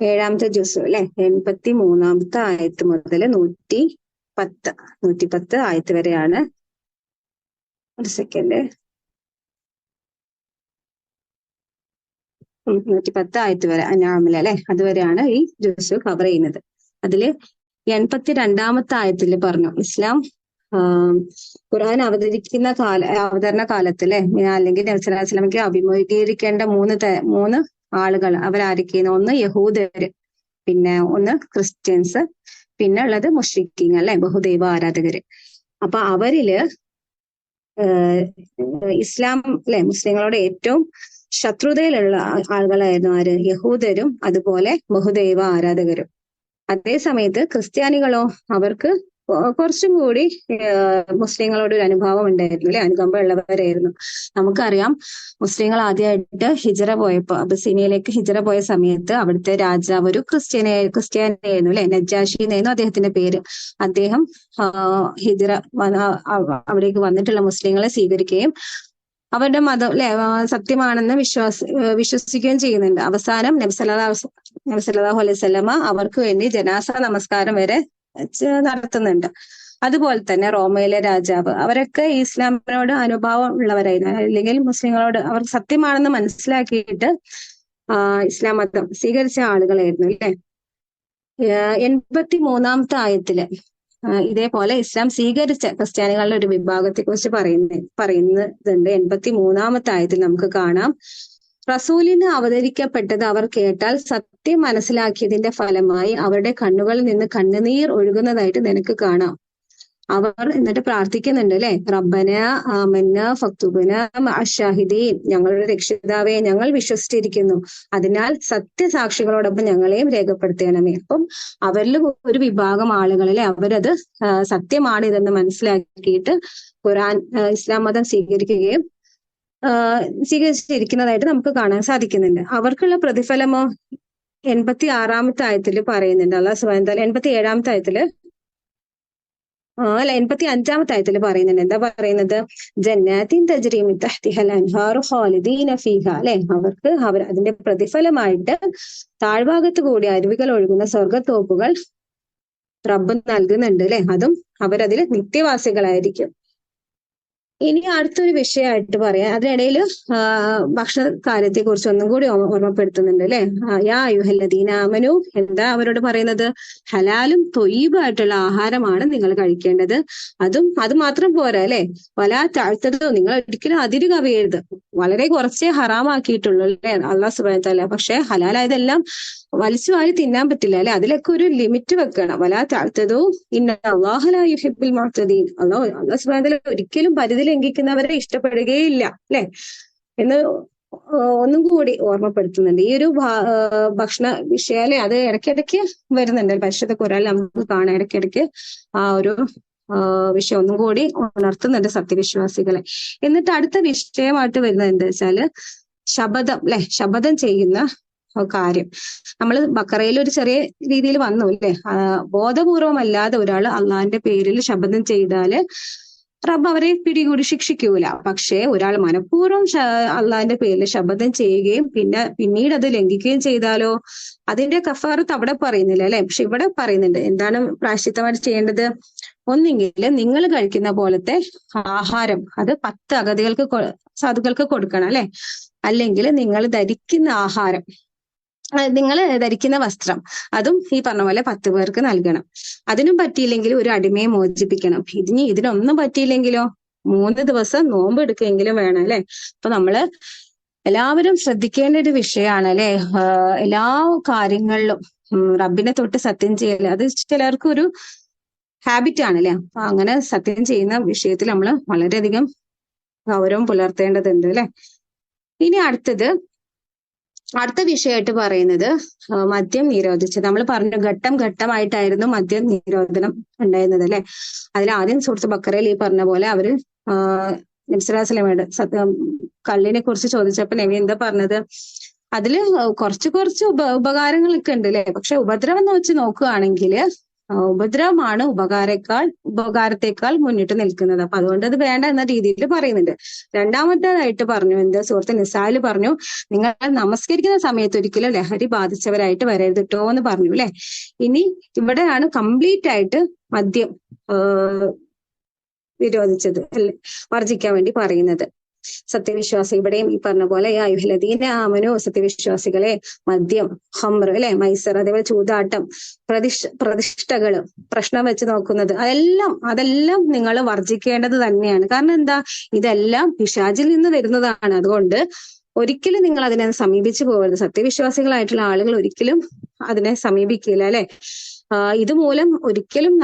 ഏഴാമത്തെ ജുസ് അല്ലെ, 83-ാമത്തെ ആയത്ത് മുതൽ 110 ആയത്ത് വരെയാണ്. ഒരു സെക്കൻഡ്. 110 ആയത്ത് വരെ അനാമിൽ അല്ലെ, അതുവരെയാണ് ഈ ജുസ് കവർ ചെയ്യുന്നത്. അതില് 82-ാമത്തെ ആയത്തിൽ പറഞ്ഞു ഇസ്ലാം ഖുർആൻ അവതരണ കാലത്ത് അല്ലെ, അല്ലെങ്കിൽ നബി സല്ലല്ലാഹു അലൈഹി വസല്ലമയ്ക്ക് അഭിമുഖീകരിക്കേണ്ട മൂന്ന് ആളുകൾ അവരായിരിക്കുന്ന, ഒന്ന് യഹൂദര്, പിന്നെ ഒന്ന് ക്രിസ്ത്യൻസ്, പിന്നെ ഉള്ളത് മുശ്രിക്കീങ്ങൾ അല്ലെ, ബഹുദൈവ ആരാധകര്. അപ്പൊ അവരില് ഇസ്ലാം അല്ലെ മുസ്ലിങ്ങളോട് ഏറ്റവും ശത്രുതയിലുള്ള ആളുകളായിരുന്നു ആര്? യഹൂദരും അതുപോലെ ബഹുദൈവ ആരാധകരും. അതേ സമയത്ത് ക്രിസ്ത്യാനികളോ, അവർക്ക് കുറച്ചും കൂടി മുസ്ലിങ്ങളോട് ഒരു അനുഭാവം ഉണ്ടായിരുന്നു അല്ലെ, അനുകമ്പ ഉള്ളവരായിരുന്നു. നമുക്കറിയാം മുസ്ലിങ്ങൾ ആദ്യമായിട്ട് ഹിജറ പോയപ്പോ, അബസീനിയയിലേക്ക് ഹിജറ പോയ സമയത്ത് അവിടുത്തെ രാജാവ് ഒരു ക്രിസ്ത്യാനിയായിരുന്നു അല്ലെ, നജ്ജാഷി എന്നായിരുന്നു അദ്ദേഹത്തിന്റെ പേര്. അദ്ദേഹം ഹിജറ അവിടേക്ക് വന്നിട്ടുള്ള മുസ്ലിങ്ങളെ സ്വീകരിക്കുകയും അവരുടെ മതം അല്ലെ സത്യമാണെന്ന് വിശ്വസിക്കുകയും ചെയ്യുന്നുണ്ട്. അവസാനം നബി സല്ലല്ലാഹു അലൈഹി വസല്ലമ അവർക്ക് വേണ്ടി ജനാസ നമസ്കാരം വരെ നടത്തുന്നുണ്ട്. അതുപോലെ തന്നെ റോമയിലെ രാജാവ്, അവരൊക്കെ ഇസ്ലാമിനോട് അനുഭാവം ഉള്ളവരായിരുന്നു, അല്ലെങ്കിൽ മുസ്ലിങ്ങളോട് അവർ സത്യമാണെന്ന് മനസ്സിലാക്കിയിട്ട് ഇസ്ലാം മതം സ്വീകരിച്ച ആളുകളായിരുന്നു അല്ലെ. 83-ാമത്തെ ആയത്തില് ഇതേപോലെ ഇസ്ലാം സ്വീകരിച്ച ക്രിസ്ത്യാനികളുടെ ഒരു വിഭാഗത്തെ കുറിച്ച് പറയുന്നുണ്ട്. 83-ാമത്തെ ആയത്തിൽ നമുക്ക് കാണാം, റസൂലിന് അവതരിക്കപ്പെട്ടത് അവർ കേട്ടാൽ സത്യം മനസ്സിലാക്കിയതിന്റെ ഫലമായി അവരുടെ കണ്ണുകളിൽ നിന്ന് കണ്ണുനീർ ഒഴുകുന്നതായിട്ട് നിനക്ക് കാണാം. അവർ എന്നിട്ട് പ്രാർത്ഥിക്കുന്നുണ്ട് അല്ലെ, റബ്ബന ആമന്ന ഫക്തുബന അഷാഹിദീൻ, ഞങ്ങളുടെ രക്ഷിതാവെ ഞങ്ങൾ വിശ്വസിച്ചിരിക്കുന്നു, അതിനാൽ സത്യസാക്ഷികളോടൊപ്പം ഞങ്ങളെയും രേഖപ്പെടുത്തണമേ. അപ്പം അവരിൽ ഒരു വിഭാഗം ആളുകളിലെ അവരത് സത്യമാണ് ഇതെന്ന് മനസ്സിലാക്കിയിട്ട് ഖുർആൻ ഇസ്ലാം മതം സ്വീകരിച്ചിരിക്കുന്നതായിട്ട് നമുക്ക് കാണാൻ സാധിക്കുന്നുണ്ട്. അവർക്കുള്ള പ്രതിഫലമോ 86-ാമത്തെ ആയത്തിൽ പറയുന്നുണ്ട്. അല്ലാഹു സുബ്ഹാനഹു വ തആല 87-ാമത്തെ ആയത്തില് 85-ാമത്തെ ആയത്തിൽ പറയുന്നുണ്ട്. എന്താ പറയുന്നത്? ജന്നാത്തിൻ തജ്രി മിൻ തഹ്തിഹൽ അൻഹാറു ഖാലിദീന ഫീഹ അല്ലെ, അവർക്ക് അതിന്റെ പ്രതിഫലമായിട്ട് താഴ്ഭാഗത്ത് കൂടി അരുവികൾ ഒഴുകുന്ന സ്വർഗത്തോപ്പുകൾ റബ്ബ് നൽകുന്നുണ്ട് അല്ലെ, അതും അവരതിൽ നിത്യവാസികളായിരിക്കും. ഇനി അടുത്തൊരു വിഷയമായിട്ട് പറയാം. അതിനിടയിൽ ഭക്ഷണ കാര്യത്തെ കുറിച്ച് ഒന്നും കൂടി ഓർമ്മപ്പെടുത്തുന്നുണ്ട് അല്ലെ. യാ അയ്യുഹല്ലദീന ആമനു, എന്താ അവരോട് പറയുന്നത്? ഹലാലും തൊയ്യിബായിട്ടുള്ള ആഹാരമാണ് നിങ്ങൾ കഴിക്കേണ്ടത്. അത് മാത്രം പോരാ അല്ലെ, വലാ തഅ്തദു, നിങ്ങൾ ഒരിക്കലും അതിര് കവിയരുത്. വളരെ കുറച്ചേ ഹറാമാക്കിയിട്ടുള്ളൂ അല്ലെ അല്ലാഹു സുബ്ഹാനഹു വ തആല. പക്ഷെ ഹലാലായതെല്ലാം വലിച്ചു വാരി തിന്നാൻ പറ്റില്ല അല്ലെ, അതിലൊക്കെ ഒരു ലിമിറ്റ് വെക്കണം. വലാ തഅ്തദു ഇന്നല്ലാഹ ലാ യുഹിബ്ബുൽ മുഅ്തദീൻ, അല്ലാഹു സുബ്ഹാനഹു വ തആല ഒരിക്കലും പരിധി ലംഘിക്കുന്നവരെ ഇഷ്ടപ്പെടുകയില്ല അല്ലെ എന്ന് ഒന്നും കൂടി ഓർമ്മപ്പെടുത്തുന്നുണ്ട്. ഈ ഒരു ഭക്ഷണ വിഷയം അല്ലെ, അത് ഇടയ്ക്കിടയ്ക്ക് വരുന്നുണ്ട് പരിശുദ്ധ ഖുർആനിൽ നമുക്ക് കാണാം. ഇടയ്ക്കിടയ്ക്ക് ആ ഒരു വിഷയം ഒന്നും കൂടി ഉണർത്തുന്നുണ്ട് സത്യവിശ്വാസികളെ. എന്നിട്ട് അടുത്ത വിഷയമായിട്ട് വരുന്നത് എന്താ വെച്ചാല് ശപഥം അല്ലെ, ശപഥം ചെയ്യുന്ന കാര്യം. നമ്മൾ ബക്കറയിൽ ഒരു ചെറിയ രീതിയിൽ വന്നു അല്ലെ, ബോധപൂർവമല്ലാതെ ഒരാൾ അള്ളാഹിന്റെ പേരിൽ ശപഥം ചെയ്താല് റബ്ബ് അവരെ പിടികൂടി ശിക്ഷിക്കൂല. പക്ഷെ ഒരാൾ മനഃപൂർവ്വം അള്ളാഹിന്റെ പേരിൽ ശപഥം ചെയ്യുകയും പിന്നീട് അത് ലംഘിക്കുകയും ചെയ്താലോ, അതിന്റെ കഫാറത്ത് അവിടെ പറയുന്നില്ല അല്ലെ. പക്ഷെ ഇവിടെ പറയുന്നുണ്ട്. എന്താണ് പ്രായശ്ചിത്തമായിട്ട് ചെയ്യേണ്ടത്? ഒന്നെങ്കിൽ നിങ്ങൾ കഴിക്കുന്ന പോലത്തെ ആഹാരം അത് 10 അഗതികൾക്ക് സാധുക്കൾക്ക് കൊടുക്കണം അല്ലെ, അല്ലെങ്കിൽ നിങ്ങൾ ധരിക്കുന്ന ആഹാരം, നിങ്ങൾ ധരിക്കുന്ന വസ്ത്രം അതും ഈ പറഞ്ഞ പോലെ 10 പേർക്ക് നൽകണം. അതിനും പറ്റിയില്ലെങ്കിൽ ഒരു അടിമയെ മോചിപ്പിക്കണം. ഇതിനൊന്നും പറ്റിയില്ലെങ്കിലോ 3 ദിവസം നോമ്പ് എടുക്കുകയെങ്കിലും വേണം അല്ലെ. അപ്പൊ നമ്മള് എല്ലാവരും ശ്രദ്ധിക്കേണ്ട ഒരു വിഷയമാണ് അല്ലെ. എല്ലാ കാര്യങ്ങളിലും റബ്ബിനെ തൊട്ട് സത്യം ചെയ്യല്, അത് ചിലർക്ക് ഒരു ഹാബിറ്റ് ആണ് അല്ലെ. അപ്പൊ അങ്ങനെ സത്യം ചെയ്യുന്ന വിഷയത്തിൽ നമ്മൾ വളരെയധികം ഗൗരവം പുലർത്തേണ്ടതുണ്ട് അല്ലെ. ഇനി അടുത്ത വിഷയമായിട്ട് പറയുന്നത് മദ്യം നിരോധിച്ചത്. നമ്മൾ പറഞ്ഞു ഘട്ടം ഘട്ടമായിട്ടായിരുന്നു മദ്യം നിരോധനം ഉണ്ടായിരുന്നത് അല്ലെ. അതിൽ ആദ്യം സൂറത്ത് ബക്കറയിൽ ഈ പറഞ്ഞ പോലെ അവര് നബി സല്ലല്ലാഹു അലൈഹി വസല്ലമയോട് കള്ളിനെ കുറിച്ച് ചോദിച്ചപ്പോൾ നബി എന്താ പറഞ്ഞത്? അതില് കുറച്ച് ഉപകാരങ്ങളൊക്കെ ഉണ്ട് അല്ലെ. പക്ഷെ ഉപദ്രവം എന്ന് വെച്ച് നോക്കുകയാണെങ്കിൽ ഉപദ്രവമാണ് ഉപകാരത്തെക്കാൾ മുന്നിട്ട് നിൽക്കുന്നത്. അപ്പൊ അതുകൊണ്ട് അത് വേണ്ട എന്ന രീതിയിൽ പറയുന്നുണ്ട്. രണ്ടാമത്തേതായിട്ട് പറഞ്ഞു എന്ത്, സൂറത്ത് നിസായിൽ പറഞ്ഞു, നിങ്ങൾ നമസ്കരിക്കുന്ന സമയത്ത് ഒരിക്കലും ലഹരി ബാധിച്ചവരായിട്ട് വരരുത് കേട്ടോ എന്ന് പറഞ്ഞു അല്ലെ. ഇനി ഇവിടെയാണ് കംപ്ലീറ്റ് ആയിട്ട് മദ്യം വിരോധിച്ചത് അല്ലെ, വർജിക്കാൻ വേണ്ടി പറയുന്നത്. സത്യവിശ്വാസി ഇവിടെയും ഈ പറഞ്ഞ പോലെ യായുഹല്ലദീന ആമനു, സത്യവിശ്വാസികളെ, മദ്യം, ഹംർ അല്ലെ, മൈസർ, അതേപോലെ ചൂതാട്ടം, പ്രതിഷ്ഠകള്, പ്രശ്നം വെച്ച് നോക്കുന്നത്, അതെല്ലാം നിങ്ങൾ വർജിക്കേണ്ടത് തന്നെയാണ്. കാരണം എന്താ, ഇതെല്ലാം പിശാചിൽ നിന്ന് വരുന്നതാണ്. അതുകൊണ്ട് ഒരിക്കലും നിങ്ങൾ അതിനെ സമീപിച്ചു പോകരുത്. സത്യവിശ്വാസികളായിട്ടുള്ള ആളുകൾ ഒരിക്കലും അതിനെ സമീപിക്കില്ല അല്ലെ. ഇതുമൂലം ഒരിക്കലും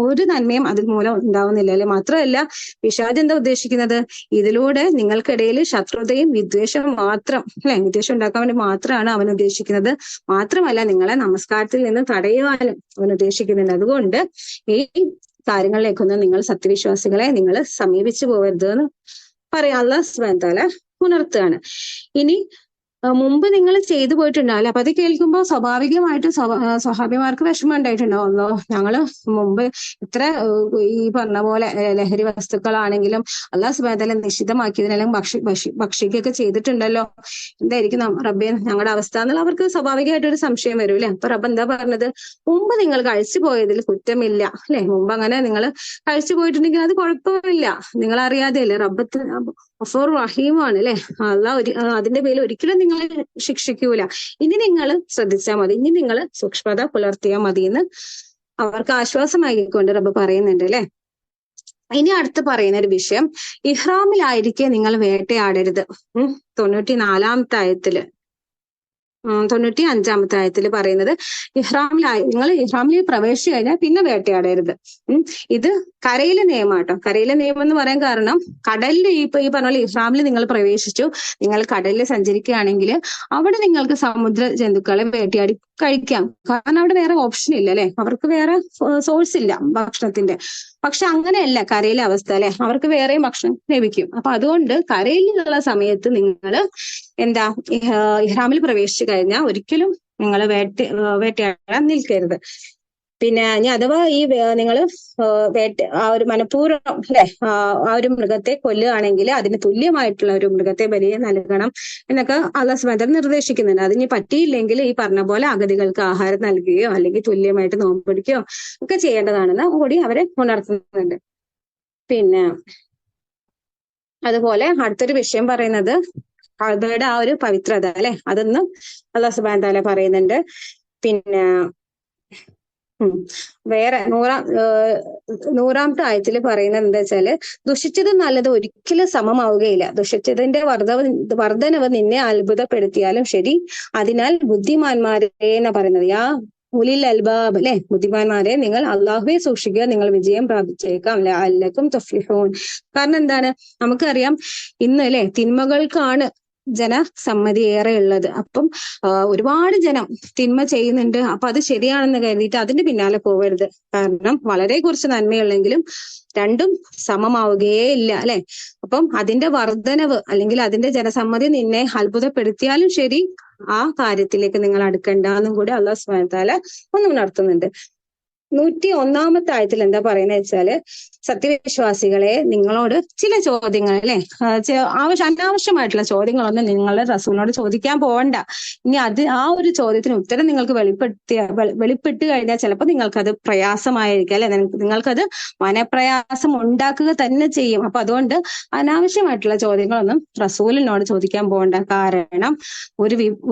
ഒരു നന്മയും അതിൽ മൂലം ഉണ്ടാവുന്നില്ല അല്ലെ. മാത്രമല്ല പിശാച് എന്താ ഉദ്ദേശിക്കുന്നത്, ഇതിലൂടെ നിങ്ങൾക്കിടയിൽ ശത്രുതയും വിദ്വേഷവും മാത്രം അല്ലെ, വിദ്വേഷം ഉണ്ടാക്കാൻ വേണ്ടി മാത്രമാണ് അവൻ ഉദ്ദേശിക്കുന്നത്. മാത്രമല്ല നിങ്ങളെ നമസ്കാരത്തിൽ നിന്ന് തടയുവാനും അവൻ ഉദ്ദേശിക്കുന്നുണ്ട്. അതുകൊണ്ട് ഈ കാര്യങ്ങളിലേക്കൊന്നും നിങ്ങൾ സത്യവിശ്വാസികളെ നിങ്ങൾ സമീപിച്ചു പോകരുത് എന്ന് പറയാം. അല്ലാഹു സുബ്ഹാനഹു വ തആല ഉണർത്തുകയാണ്. ഇനി മുമ്പ് നിങ്ങൾ ചെയ്തു പോയിട്ടുണ്ടാവില്ല. അപ്പൊ അത് കേൾക്കുമ്പോൾ സ്വാഭാവികമായിട്ടും സ്വഹാബിമാർക്ക് വിഷമം ഉണ്ടായിട്ടുണ്ടാവുമല്ലോ. ഞങ്ങള് മുമ്പ് ഇത്ര ഈ പറഞ്ഞ പോലെ ലഹരി വസ്തുക്കളാണെങ്കിലും അല്ലാഹു സുബ്ഹാനഹു വ തആല നിഷിദ്ധമാക്കിയതിനെല്ലാം ഭക്ഷിക്കുകയൊക്കെ ചെയ്തിട്ടുണ്ടല്ലോ, എന്തായിരിക്കും റബ്ബേ ഞങ്ങളുടെ അവസ്ഥ എന്നുള്ള അവർക്ക് സ്വാഭാവികമായിട്ടൊരു സംശയം വരും അല്ലെ. അപ്പൊ റബ്ബ് എന്താ പറഞ്ഞത്, മുമ്പ് നിങ്ങൾ കഴിച്ചു പോയതിൽ കുറ്റമില്ല അല്ലെ. മുമ്പ് അങ്ങനെ നിങ്ങൾ കഴിച്ചു പോയിട്ടുണ്ടെങ്കിൽ അത് കുഴപ്പമില്ല, നിങ്ങൾ അറിയാതെയല്ലേ. റബ്ബ് ഗഫൂർ റഹീമാണ് അല്ലെ. അതിന്റെ പേരിൽ ഒരിക്കലും നിങ്ങൾ ശിക്ഷിക്കൂല. ഇനി നിങ്ങൾ ശ്രദ്ധിച്ചാൽ മതി, ഇനി നിങ്ങൾ സൂക്ഷ്മത പുലർത്തിയാൽ മതി എന്ന് അവർക്ക് ആശ്വാസമായിക്കൊണ്ട് റബ്ബ് പറയുന്നുണ്ട് അല്ലെ. ഇനി അടുത്ത് പറയുന്ന ഒരു വിഷയം, ഇഹ്റാമിലായിരിക്കെ നിങ്ങൾ വേട്ടയാടരുത്. 94-ാമത്തെ ആയത്തില് 95-ാമത്തെ ആയത്തിൽ പറയുന്നത്, നിങ്ങൾ ഇഹ്റാമിൽ പ്രവേശിച്ചു കഴിഞ്ഞാൽ പിന്നെ വേട്ടയാടരുത്. ഇത് കരയിലെ നിയമമാട്ടോ. കരയിലെ നിയമം എന്ന് പറയാൻ കാരണം, കടലിൽ ഈ പറഞ്ഞ പോലെ ഇഹ്റാമിൽ നിങ്ങൾ പ്രവേശിച്ചു, നിങ്ങൾ കടലിൽ സഞ്ചരിക്കുകയാണെങ്കിൽ അവിടെ നിങ്ങൾക്ക് സമുദ്ര ജന്തുക്കളെ വേട്ടയാടി കഴിക്കാം. കാരണം അവിടെ വേറെ ഓപ്ഷൻ ഇല്ല അല്ലെ, അവർക്ക് വേറെ സോഴ്സ് ഇല്ല ഭക്ഷണത്തിന്റെ. പക്ഷെ അങ്ങനെയല്ല കരയിലെ അവസ്ഥ അല്ലെ, അവർക്ക് വേറെയും ഭക്ഷണം ലഭിക്കും. അപ്പൊ അതുകൊണ്ട് കരയിലുള്ള സമയത്ത് നിങ്ങൾ എന്താ ഇഹ്റാമിൽ പ്രവേശിച്ചു കഴിഞ്ഞാൽ ഒരിക്കലും നിങ്ങൾ വേട്ടയാടാൻ നിൽക്കരുത്. പിന്നെ ഇനി അഥവാ ഈ നിങ്ങൾ ഒരു മനഃപൂർവ്വം അല്ലെ ആ ഒരു മൃഗത്തെ കൊല്ലുകയാണെങ്കിൽ അതിന് തുല്യമായിട്ടുള്ള ഒരു മൃഗത്തെ ബലി നൽകണം എന്നൊക്കെ അല്ലാഹു സുബ്ഹാനഹു വ തആല നിർദ്ദേശിക്കുന്നുണ്ട്. അതിന് പറ്റിയില്ലെങ്കിൽ ഈ പറഞ്ഞ പോലെ അഗതികൾക്ക് ആഹാരം നൽകുകയോ അല്ലെങ്കിൽ തുല്യമായിട്ട് നോമ്പെടുക്കുകയോ ഒക്കെ ചെയ്യേണ്ടതാണെന്ന് കൂടി അവരെ ഉണർത്തുന്നുണ്ട്. പിന്നെ അതുപോലെ അടുത്തൊരു വിഷയം പറയുന്നത് കഅബയുടെ ആ ഒരു പവിത്രത അല്ലെ, അതൊന്നും അല്ലാഹു സുബ്ഹാനഹു വ തആല പറയുന്നുണ്ട്. പിന്നെ വേറെ 100-ാമത്തെ ആയത്തിൽ പറയുന്നത് എന്താ വെച്ചാല്, ദുഷിച്ചതും നല്ലത് ഒരിക്കലും സമമാവുകയില്ല. ദുഷിച്ചതിന്റെ വർധനവ് നിന്നെ അത്ഭുതപ്പെടുത്തിയാലും ശരി. അതിനാൽ ബുദ്ധിമാന്മാരെ എന്നാ പറയുന്നത്, ഉലിൽ അൽബാബ് അല്ലെ, ബുദ്ധിമാന്മാരെ നിങ്ങൾ അള്ളാഹുവെ സൂക്ഷിക്കുക, നിങ്ങൾ വിജയം പ്രാപിച്ചേക്കാം. ലഅല്ലക്കും തുഫ്ലിഹൂൻ. കാരണം എന്താണ്, നമുക്കറിയാം ഇന്ന് അല്ലെ തിന്മകൾക്കാണ് ജനസമ്മതി ഏറെ ഉള്ളത്. അപ്പം ഒരുപാട് ജനം തിന്മ ചെയ്യുന്നുണ്ട്. അപ്പൊ അത് ശരിയാണെന്ന് കരുതിയിട്ട് അതിന്റെ പിന്നാലെ പോകരുത്. കാരണം വളരെ കുറച്ച് നന്മയുള്ളെങ്കിലും രണ്ടും സമമാവുകയേ ഇല്ല അല്ലെ. അപ്പം അതിന്റെ വർധനവ് അല്ലെങ്കിൽ അതിന്റെ ജനസമ്മതി നിന്നെ അത്ഭുതപ്പെടുത്തിയാലും ശരി, ആ കാര്യത്തിലേക്ക് നിങ്ങൾ അടുക്കണ്ട എന്നും കൂടി അല്ലാഹു സുബ്ഹാനഹു വ തആല ഒന്ന് ഉണർത്തുന്നുണ്ട്. 101-ാമത്തെ ആയത്തിൽ എന്താ പറയുന്നത് വെച്ചാല്, സത്യവിശ്വാസികളെ നിങ്ങളോട് ചില ചോദ്യങ്ങൾ അല്ലെ, അനാവശ്യമായിട്ടുള്ള ചോദ്യങ്ങളൊന്നും നിങ്ങളുടെ റസൂലിനോട് ചോദിക്കാൻ പോകണ്ട. ഇനി ആ ഒരു ചോദ്യത്തിന് ഉത്തരം നിങ്ങൾക്ക് വെളിപ്പെട്ട് കഴിഞ്ഞാൽ ചിലപ്പോൾ നിങ്ങൾക്കത് പ്രയാസമായിരിക്കും അല്ലെ, നിങ്ങൾക്കത് മനപ്രയാസം ഉണ്ടാക്കുക തന്നെ ചെയ്യും. അപ്പൊ അതുകൊണ്ട് അനാവശ്യമായിട്ടുള്ള ചോദ്യങ്ങളൊന്നും റസൂലിനോട് ചോദിക്കാൻ പോകണ്ട. കാരണം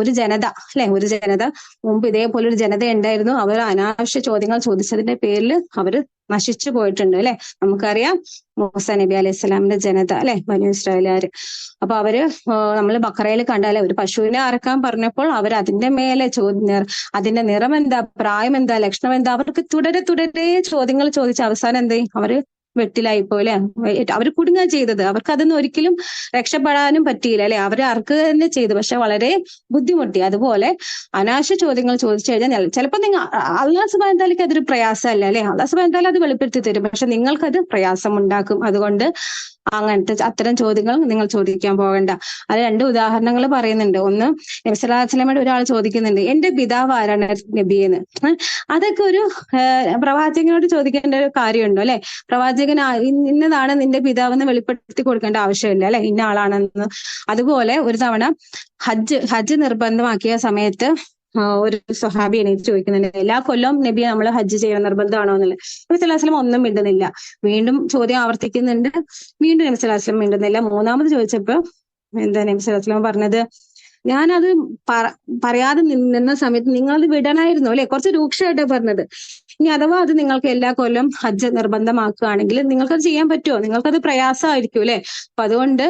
ഒരു ജനത അല്ലെ, ഒരു ജനത മുമ്പ് ഇതേപോലെ ഒരു ജനത ഉണ്ടായിരുന്നു. അവർ അനാവശ്യ ചോദ്യങ്ങൾ ചോദിച്ചതിന്റെ പേരിൽ അവര് നശിച്ചു പോയിട്ടുണ്ട് അല്ലെ. നമുക്കറിയാം മൂസ നബി അലൈഹി സ്വലാമിന്റെ ജനത അല്ലെ, ബനൂ ഇസ്രായേലുകാര്. അപ്പൊ അവര് നമ്മൾ ബഖറയിൽ കണ്ടാലേ, ഒരു പശുവിനെ അറക്കാൻ പറഞ്ഞപ്പോൾ അവർ അതിന്റെ മേലെ അതിന്റെ നിറം എന്താ, പ്രായം എന്താ, ലക്ഷണം എന്താ, അവർക്ക് തുടരെ ചോദ്യങ്ങൾ ചോദിച്ച അവസാനം എന്തേ, അവര് വെട്ടിലായിപ്പോലെ അവര് കുടുങ്ങുക ചെയ്തത്. അവർക്ക് അതൊന്നും ഒരിക്കലും രക്ഷപ്പെടാനും പറ്റിയില്ല അല്ലെ, അവരെ അറക്കുക തന്നെ ചെയ്തു. പക്ഷെ വളരെ ബുദ്ധിമുട്ടി. അതുപോലെ അനാവശ്യ ചോദ്യങ്ങൾ ചോദിച്ചു കഴിഞ്ഞാൽ ചിലപ്പോൾ നിങ്ങൾ അല്ലാഹു സുബ്ഹാനഹു വ തആലയ്ക്ക് അതൊരു പ്രയാസമല്ല അല്ലെ, അല്ലാഹു സുബ്ഹാനഹു വ തആല അത് വെളിപ്പെടുത്തി തരും. പക്ഷെ നിങ്ങൾക്കത് പ്രയാസം ഉണ്ടാക്കും. അതുകൊണ്ട് അങ്ങനത്തെ അത്തരം ചോദ്യങ്ങൾ നിങ്ങൾ ചോദിക്കാൻ പോകണ്ട. അത് രണ്ട് ഉദാഹരണങ്ങൾ പറയുന്നുണ്ട്. ഒന്ന് നബി സല്ലല്ലാഹു അലൈഹി വസല്ലമയോട് ഒരാൾ ചോദിക്കുന്നുണ്ട്, എന്റെ പിതാവ് ആരാണ് നബിയെന്ന്. അതൊക്കെ ഒരു പ്രവാചകനോട് ചോദിക്കേണ്ട ഒരു കാര്യമുണ്ടോ അല്ലെ? പ്രവാചകൻ ഇന്നതാണ് നിന്റെ പിതാവെന്ന് വെളിപ്പെടുത്തി കൊടുക്കേണ്ട ആവശ്യമില്ല അല്ലെ, ഇന്ന ആളാണെന്ന്. അതുപോലെ ഒരു തവണ ഹജ്ജ് നിർബന്ധമാക്കിയ സമയത്ത് ഒരു സ്വഹാബി എണീറ്റ് ചോദിക്കുന്നുണ്ട്, എല്ലാ കൊല്ലവും നബി നമ്മൾ ഹജ്ജ് ചെയ്യണം നിർബന്ധമാണോ എന്നുള്ളത്. നബി സല്ലല്ലാഹു അലൈഹി വസല്ലം ഒന്നും മിണ്ടുന്നില്ല. വീണ്ടും ചോദ്യം ആവർത്തിക്കുന്നുണ്ട്. വീണ്ടും നബി സല്ലല്ലാഹു അലൈഹി വസല്ലം മിണ്ടുന്നില്ല. മൂന്നാമത് ചോദിച്ചപ്പോ എന്താ നബി സല്ലല്ലാഹു അലൈഹി വസല്ലം പറഞ്ഞത്, ഞാനത് പറയാതെ നിന്ന സമയത്ത് നിങ്ങളത് വിടണമായിരുന്നു അല്ലെ. കുറച്ച് രൂക്ഷമായിട്ടാ പറഞ്ഞത്. ഇനി അഥവാ അത് നിങ്ങൾക്ക് എല്ലാ കൊല്ലം ഹജ്ജ് നിർബന്ധമാക്കുകയാണെങ്കിൽ നിങ്ങൾക്കത് ചെയ്യാൻ പറ്റുമോ? നിങ്ങൾക്കത് പ്രയാസമായിരിക്കും അല്ലെ. അപ്പൊ അതുകൊണ്ട്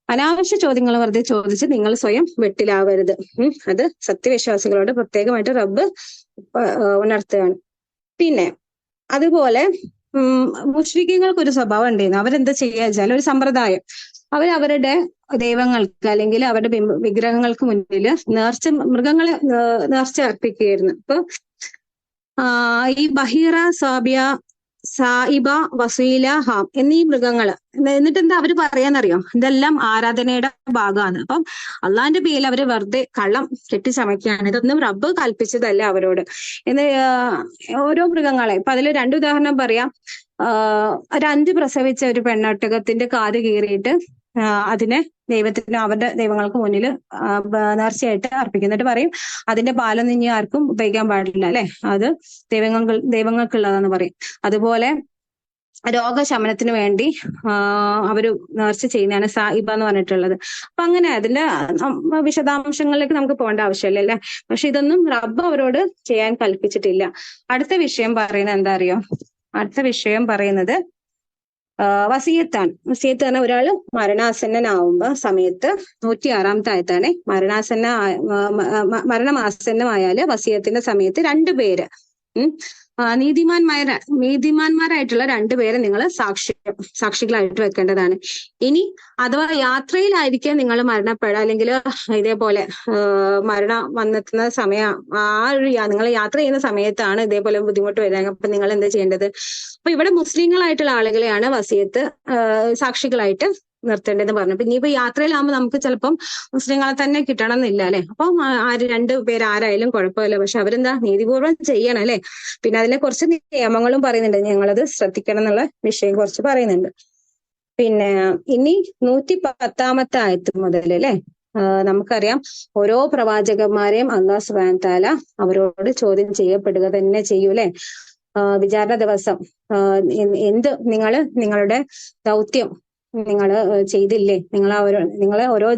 അനാവശ്യ ചോദ്യങ്ങൾ വെറുതെ ചോദിച്ച് നിങ്ങൾ സ്വയം വെട്ടിലാവരുത്. അത് സത്യവിശ്വാസികളോട് പ്രത്യേകമായിട്ട് റബ്ബ് ഉണർത്തുകയാണ്. പിന്നെ അതുപോലെ മുശ്രിക്കീങ്ങൾക്ക് ഒരു സ്വഭാവം ഉണ്ടായിരുന്നു. അവരെന്താ ചെയ്യുക വെച്ചാൽ, ഒരു സമ്പ്രദായം, അവരവരുടെ ദൈവങ്ങൾക്ക് അല്ലെങ്കിൽ അവരുടെ വിഗ്രഹങ്ങൾക്ക് മുന്നിൽ മൃഗങ്ങളെ നേർച്ച അർപ്പിക്കുകയായിരുന്നു. അപ്പൊ ഈ ബഹീറ, സായിബ, വസീല, ഹാം എന്നീ മൃഗങ്ങള്, എന്നിട്ട് എന്താ അവര് പറയാന്നറിയോ, ഇതെല്ലാം ആരാധനയുടെ ഭാഗമാണ്. അപ്പം അള്ളാന്റെ പേരിൽ അവര് വെറുതെ കള്ളം കെട്ടിച്ചമയ്ക്കുകയാണ്. ഇതൊന്നും റബ്ബ് കൽപ്പിച്ചതല്ല അവരോട് എന്ന്. ഓരോ മൃഗങ്ങളെ ഇപ്പൊ അതിൽ രണ്ട് ഉദാഹരണം പറയാം. ഒരു 5 പ്രസവിച്ച ഒരു പെണ്ണൊട്ടകത്തിന്റെ കാത് കീറിയിട്ട് അതിനെ അവരുടെ ദൈവങ്ങൾക്ക് മുന്നിൽ നേർച്ചയായിട്ട് അർപ്പിക്കും. എന്നിട്ട് പറയും, അതിന്റെ പാലൊന്നും ഇനി ആർക്കും ഉപയോഗിക്കാൻ പാടില്ല അല്ലെ, അത് ദൈവങ്ങൾക്കുള്ളതാന്ന് പറയും. അതുപോലെ രോഗശമനത്തിന് വേണ്ടി അവര് നേർച്ച ചെയ്യുന്നതാണ് സായിബ എന്ന് പറഞ്ഞിട്ടുള്ളത്. അപ്പൊ അങ്ങനെ അതിന്റെ വിശദാംശങ്ങളിലേക്ക് നമുക്ക് പോകേണ്ട ആവശ്യമില്ല അല്ലെ. പക്ഷെ ഇതൊന്നും റബ്ബ് അവരോട് ചെയ്യാൻ കൽപ്പിച്ചിട്ടില്ല. അടുത്ത വിഷയം പറയുന്നത് എന്താ അറിയോ? അടുത്ത വിഷയം പറയുന്നത് വസിയത്താണ്. വസിയത്ത് പറഞ്ഞാൽ ഒരാള് മരണാസന്നനാവുമ്പോ സമയത്ത് 106-ാമത്തെ ആയത്താണ്, മരണമാസന്നമായാല് വസിയത്തിന്റെ സമയത്ത് 2 പേര് നീതിമാന്മാരായിട്ടുള്ള 2 പേരെ നിങ്ങൾ സാക്ഷികളായിട്ട് വെക്കേണ്ടതാണ്. ഇനി അഥവാ യാത്രയിലായിരിക്കും നിങ്ങൾ മരണപ്പെടുക, അല്ലെങ്കിൽ ഇതേപോലെ മരണം വന്നെത്തുന്ന സമയം, നിങ്ങൾ യാത്ര ചെയ്യുന്ന സമയത്താണ് ഇതേപോലെ ബുദ്ധിമുട്ട് വരിക. അപ്പൊ നിങ്ങൾ എന്താ ചെയ്യേണ്ടത്? അപ്പൊ ഇവിടെ മുസ്ലിങ്ങളായിട്ടുള്ള ആളുകളെയാണ് വസിയത്ത് സാക്ഷികളായിട്ട് നിർത്തേണ്ടതെന്ന് പറഞ്ഞു. അപ്പൊ ഇനിയിപ്പോ യാത്രയിലാകുമ്പോൾ നമുക്ക് ചിലപ്പം മുസ്ലിങ്ങളെ തന്നെ കിട്ടണം എന്നില്ല അല്ലെ. അപ്പം 2 പേര് ആരായാലും കുഴപ്പമില്ല. പക്ഷെ അവരെന്താ നീതിപൂർവ്വം ചെയ്യണം അല്ലെ. പിന്നെ അതിനെ കുറച്ച് നിയമങ്ങളും പറയുന്നുണ്ട്, ഞങ്ങളത് ശ്രദ്ധിക്കണം എന്നുള്ള വിഷയം കുറച്ച് പറയുന്നുണ്ട്. പിന്നെ ഇനി 110-ാമത്തെ ആയത്ത് മുതൽ അല്ലെ നമുക്കറിയാം, ഓരോ പ്രവാചകന്മാരെയും അല്ലാഹു സുബ്ഹാനഹു തആല അവരോട് ചോദ്യം ചെയ്യപ്പെടുക തന്നെ ചെയ്യൂ അല്ലെ. വിചാരണ ദിവസം നിങ്ങളുടെ ദൗത്യം നിങ്ങൾ ചെയ്തില്ലേ, നിങ്ങളെ ഓരോ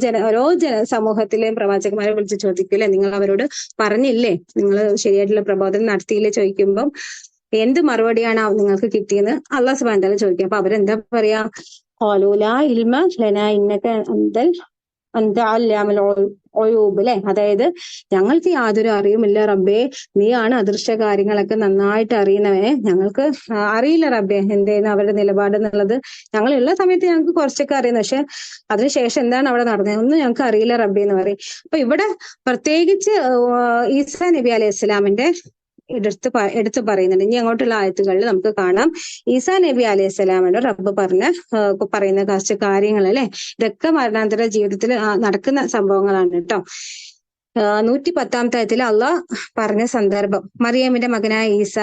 സമൂഹത്തിലെയും പ്രവാചകന്മാരെ വിളിച്ച് ചോദിക്കൂല്ലേ, നിങ്ങൾ അവരോട് പറഞ്ഞില്ലേ, നിങ്ങൾ ശരിയായിട്ടുള്ള പ്രബോധനം നടത്തിയില്ലേ ചോദിക്കുമ്പം എന്ത് മറുപടിയാണ് നിങ്ങൾക്ക് കിട്ടിയെന്ന് അല്ലാഹു സുബ്ഹാനഹു വ തആല ചോദിക്കും. അപ്പൊ അവരെന്താ പറയാ? ഖാലൂ ലാ ഇൽമ ലനാ ഇന്നക അൻത അല്ലാമുൽ ഗുയൂബ് അല്ലെ. അതായത് ഞങ്ങൾക്ക് യാതൊരു അറിവുമില്ല റബ്ബേ, നീയാണ് അദൃശ്യ കാര്യങ്ങളൊക്കെ നന്നായിട്ട് അറിയുന്നവനെ, ഞങ്ങൾക്ക് അറിയില്ല റബ്ബേ എന്തേന്ന് അവരുടെ നിലപാട് എന്നുള്ളത്. ഞങ്ങളുള്ള സമയത്ത് ഞങ്ങൾക്ക് കുറച്ചൊക്കെ അറിയുന്നു, പക്ഷെ അതിനുശേഷം എന്താണ് അവിടെ നടന്നത് ഒന്നും ഞങ്ങൾക്ക് അറിയില്ല റബ്ബേ എന്ന് പറയും. അപ്പൊ ഇവിടെ പ്രത്യേകിച്ച് ഈസാ നബി അലൈഹി ഇസ്ലാമിന്റെ എടുത്തു പറയുന്നുണ്ട്. ഇനി അങ്ങോട്ടുള്ള ആയത്തുകളിൽ നമുക്ക് കാണാം, ഈസാ നബി അലൈഹി സ്വലാമിനോട് റബ്ബ് പറയുന്ന കുറച്ച് കാര്യങ്ങൾ അല്ലെ. ഇതൊക്കെ മരണാന്തര ജീവിതത്തിൽ നടക്കുന്ന സംഭവങ്ങളാണ് കേട്ടോ. 110-ാമത്തെ ആയത്തിൽ അള്ളാഹ് പറഞ്ഞ സന്ദർഭം, മറിയമിന്റെ മകനായ ഈസ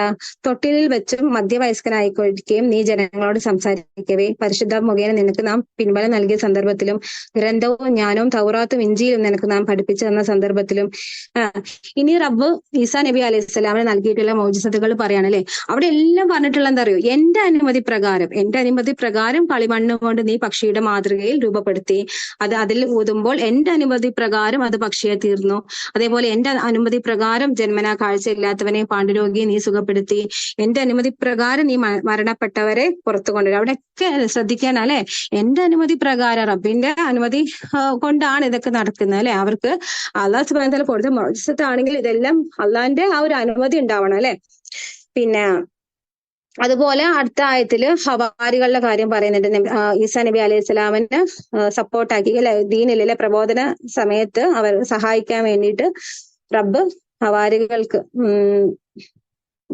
തൊട്ടിലിൽ വെച്ചും മധ്യവയസ്കനായിക്കൊണ്ടിരിക്കുകയും നീ ജനങ്ങളോട് സംസാരിക്കവേ പരിശുദ്ധ മുഖേന നിനക്ക് നാം പിൻബലം നൽകിയ സന്ദർഭത്തിലും ഗ്രന്ഥവും ജ്ഞാനവും തൗറാത്തും ഇഞ്ചിയിലും നിനക്ക് നാം പഠിപ്പിച്ചു തന്ന സന്ദർഭത്തിലും. ഇനി റബ്ബ് ഈസാ നബി അലൈഹി സ്വലാമിന് നൽകിയിട്ടുള്ള മൗജിസത്തുകൾ പറയാണല്ലേ. അവിടെ എല്ലാം പറഞ്ഞിട്ടുള്ള എന്താ അറിയോ? എന്റെ അനുമതി പ്രകാരം കളിമണ്ണ് കൊണ്ട് നീ പക്ഷിയുടെ മാതൃകയിൽ രൂപപ്പെടുത്തി, അതിൽ ഊതുമ്പോൾ എന്റെ അനുമതി പ്രകാരം അത് പക്ഷിയെ തീർന്നു. അതേപോലെ എന്റെ അനുമതി പ്രകാരം ജന്മനാ കാഴ്ചയില്ലാത്തവനെ പാണ്ഡുരോഗിയെ നീ സുഖപ്പെടുത്തി, എന്റെ അനുമതി പ്രകാരം നീ മരണപ്പെട്ടവരെ പുറത്തു കൊണ്ടുവരും. അവിടെയൊക്കെ ശ്രദ്ധിക്കാൻ അല്ലെ, എന്റെ അനുമതി പ്രകാരം റബ്ബിന്റെ അനുമതി കൊണ്ടാണ് ഇതൊക്കെ നടക്കുന്നത് അല്ലെ. അവർക്ക് അല്ലാഹു സുബ്ഹാനഹു വ തആല കൊടുത്ത മുഅ്ജിസത്താണെങ്കിൽ ഇതെല്ലാം അള്ളാന്റെ ആ ഒരു അനുമതി ഉണ്ടാവണം അല്ലെ. പിന്നെ അതുപോലെ അടുത്ത ആയത്തില് ഹവാരികളുടെ കാര്യം പറയുന്നുണ്ട്. ഈസാ നബി അലൈഹി സ്വലാമിന് സപ്പോർട്ടാക്കി അല്ലെ, ദീനിലെ പ്രബോധന സമയത്ത് അവർ സഹായിക്കാൻ വേണ്ടിയിട്ട് റബ്ബ് ഹവാരികൾക്ക്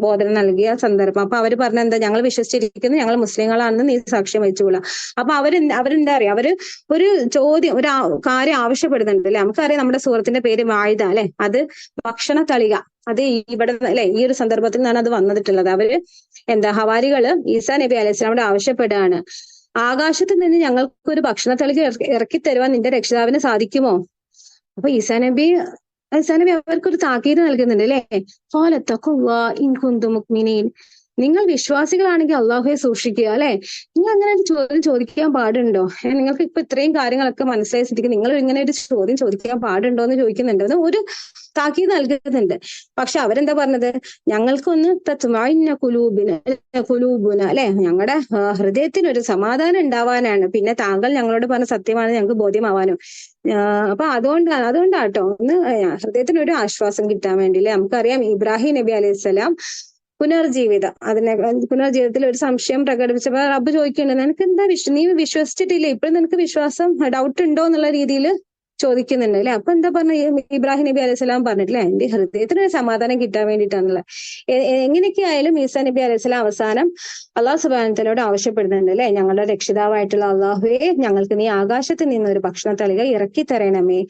ബോധനം നൽകിയ സന്ദർഭം. അപ്പൊ അവര് പറഞ്ഞ എന്താ, ഞങ്ങൾ വിശ്വസിച്ചിരിക്കുന്നു, ഞങ്ങൾ മുസ്ലിങ്ങളാണെന്ന് നീ സാക്ഷ്യം വഹിച്ചുകൊള്ളാം. അപ്പൊ അവരെന്താ അറിയാം, അവര് ഒരു ചോദ്യം, ഒരു കാര്യം ആവശ്യപ്പെടുന്നുണ്ട് അല്ലെ. നമുക്കറിയാം നമ്മുടെ സൂറത്തിന്റെ പേര് വാഴിത അല്ലെ, അത് ഭക്ഷണ തളിക. അത് ഇവിടെ അല്ലെ, ഈ ഒരു സന്ദർഭത്തിൽ നിന്നാണ് അത് വന്നിട്ടുള്ളത്. അവര് ഹവാരികള് ഈസാ നബി അലൈഹി സ്വലാമോട് ആവശ്യപ്പെടുകയാണ്, ആകാശത്ത് നിന്ന് ഞങ്ങൾക്ക് ഒരു ഭക്ഷണ തളിക ഇറക്കി തരുവാൻ നിന്റെ രക്ഷിതാവിന് സാധിക്കുമോ? അപ്പൊ ഈസാ നബി അവർക്കൊരു താക്കീത് നൽകുന്നുണ്ട് അല്ലെ. നിങ്ങൾ വിശ്വാസികളാണെങ്കിൽ അള്ളാഹുവെ സൂക്ഷിക്കുക അല്ലെ. നിങ്ങൾ അങ്ങനെ ഒരു ചോദ്യം ചോദിക്കാൻ പാടുണ്ടോ? നിങ്ങൾക്ക് ഇപ്പൊ ഇത്രയും കാര്യങ്ങളൊക്കെ മനസ്സിലായ സ്ഥിതിക്ക് നിങ്ങൾ ഇങ്ങനെ ഒരു ചോദ്യം ചോദിക്കാൻ പാടുണ്ടോ എന്ന് ചോദിക്കുന്നുണ്ട്. അത് ഒരു താക്കീത് നൽകുന്നുണ്ട്. പക്ഷെ അവരെന്താ പറഞ്ഞത്, ഞങ്ങൾക്കൊന്ന് കുലൂബുന അല്ലെ, ഞങ്ങളുടെ ഹൃദയത്തിന് ഒരു സമാധാനം ഉണ്ടാവാനാണ്, പിന്നെ താങ്കൾ ഞങ്ങളോട് പറഞ്ഞ സത്യമാണ് ഞങ്ങൾക്ക് ബോധ്യമാവാനും. അപ്പൊ അതുകൊണ്ടാട്ടോ ഒന്ന് ഹൃദയത്തിന് ഒരു ആശ്വാസം കിട്ടാൻ വേണ്ടി അല്ലെ. നമുക്കറിയാം ഇബ്രാഹിം നബി അലൈഹിസ്സലാം പുനർജീവിതത്തിൽ ഒരു സംശയം പ്രകടിപ്പിച്ചപ്പോ റബ്ബ് ചോദിക്കുന്നുണ്ട്, നിനക്ക് എന്താ നീ വിശ്വസിച്ചിട്ടില്ലേ, ഇപ്പോഴും നിനക്ക് വിശ്വാസം ഡൗട്ട് ഉണ്ടോ എന്നുള്ള രീതിയിൽ ചോദിക്കുന്നുണ്ട് അല്ലെ. അപ്പൊ എന്താ പറഞ്ഞ ഇബ്രാഹിം നബി അലൈഹി സ്വലാം പറഞ്ഞിട്ടില്ലേ, എന്റെ ഹൃദയത്തിന് ഒരു സമാധാനം കിട്ടാൻ വേണ്ടിയിട്ടാണുള്ളത്. എങ്ങനെയൊക്കെ ആയാലും ഈസാ നബി അലൈഹി സ്വലാം അവസാനം അള്ളാഹു സുബ്ഹാനഹു വതആലയോട് ആവശ്യപ്പെടുന്നുണ്ട് അല്ലെ, ഞങ്ങളുടെ രക്ഷിതാവായിട്ടുള്ള അള്ളാഹുവേ, ഞങ്ങൾക്ക് നീ ആകാശത്ത് നിന്ന് ഒരു ഭക്ഷണ തളിക ഇറക്കി തരണമേ.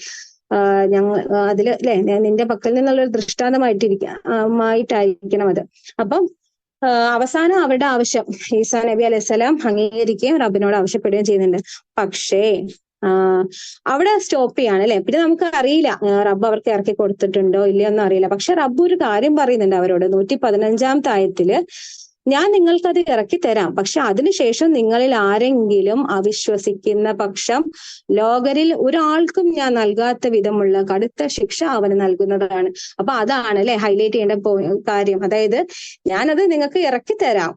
ഞങ്ങൾ അതില് അല്ലെ നിന്റെ പക്കൽ നിന്നുള്ള ഒരു ദൃഷ്ടാന്തമായിട്ടായിരിക്കണം അത്. അപ്പം അവസാനം അവരുടെ ആവശ്യം ഈസാ നബി അലൈഹി സ്വലാം അംഗീകരിക്കുകയും റബ്ബിനോട് ആവശ്യപ്പെടുകയും ചെയ്യുന്നുണ്ട്. പക്ഷേ അവിടെ സ്റ്റോപ്പ് ചെയ്യാണ് അല്ലെ. പിന്നെ നമുക്ക് അറിയില്ല റബ്ബ് അവർക്ക് ഇറക്കി കൊടുത്തിട്ടുണ്ടോ ഇല്ലയോ ഒന്നും അറിയില്ല. പക്ഷെ റബ്ബ് ഒരു കാര്യം പറയുന്നുണ്ട് അവരോട് 115-ാമത്തെ ആയത്തില്, ഞാൻ നിങ്ങൾക്കത് ഇറക്കി തരാം, പക്ഷെ അതിനുശേഷം നിങ്ങളിൽ ആരെങ്കിലും അവിശ്വസിക്കുന്ന പക്ഷം ലോകരിൽ ഒരാൾക്കും ഞാൻ നൽകാത്ത വിധമുള്ള കടുത്ത ശിക്ഷ അവന് നൽകുന്നതാണ്. അപ്പൊ അതാണ് അല്ലെ ഹൈലൈറ്റ് ചെയ്യേണ്ട കാര്യം. അതായത് ഞാനത് നിങ്ങൾക്ക് ഇറക്കി തരാം,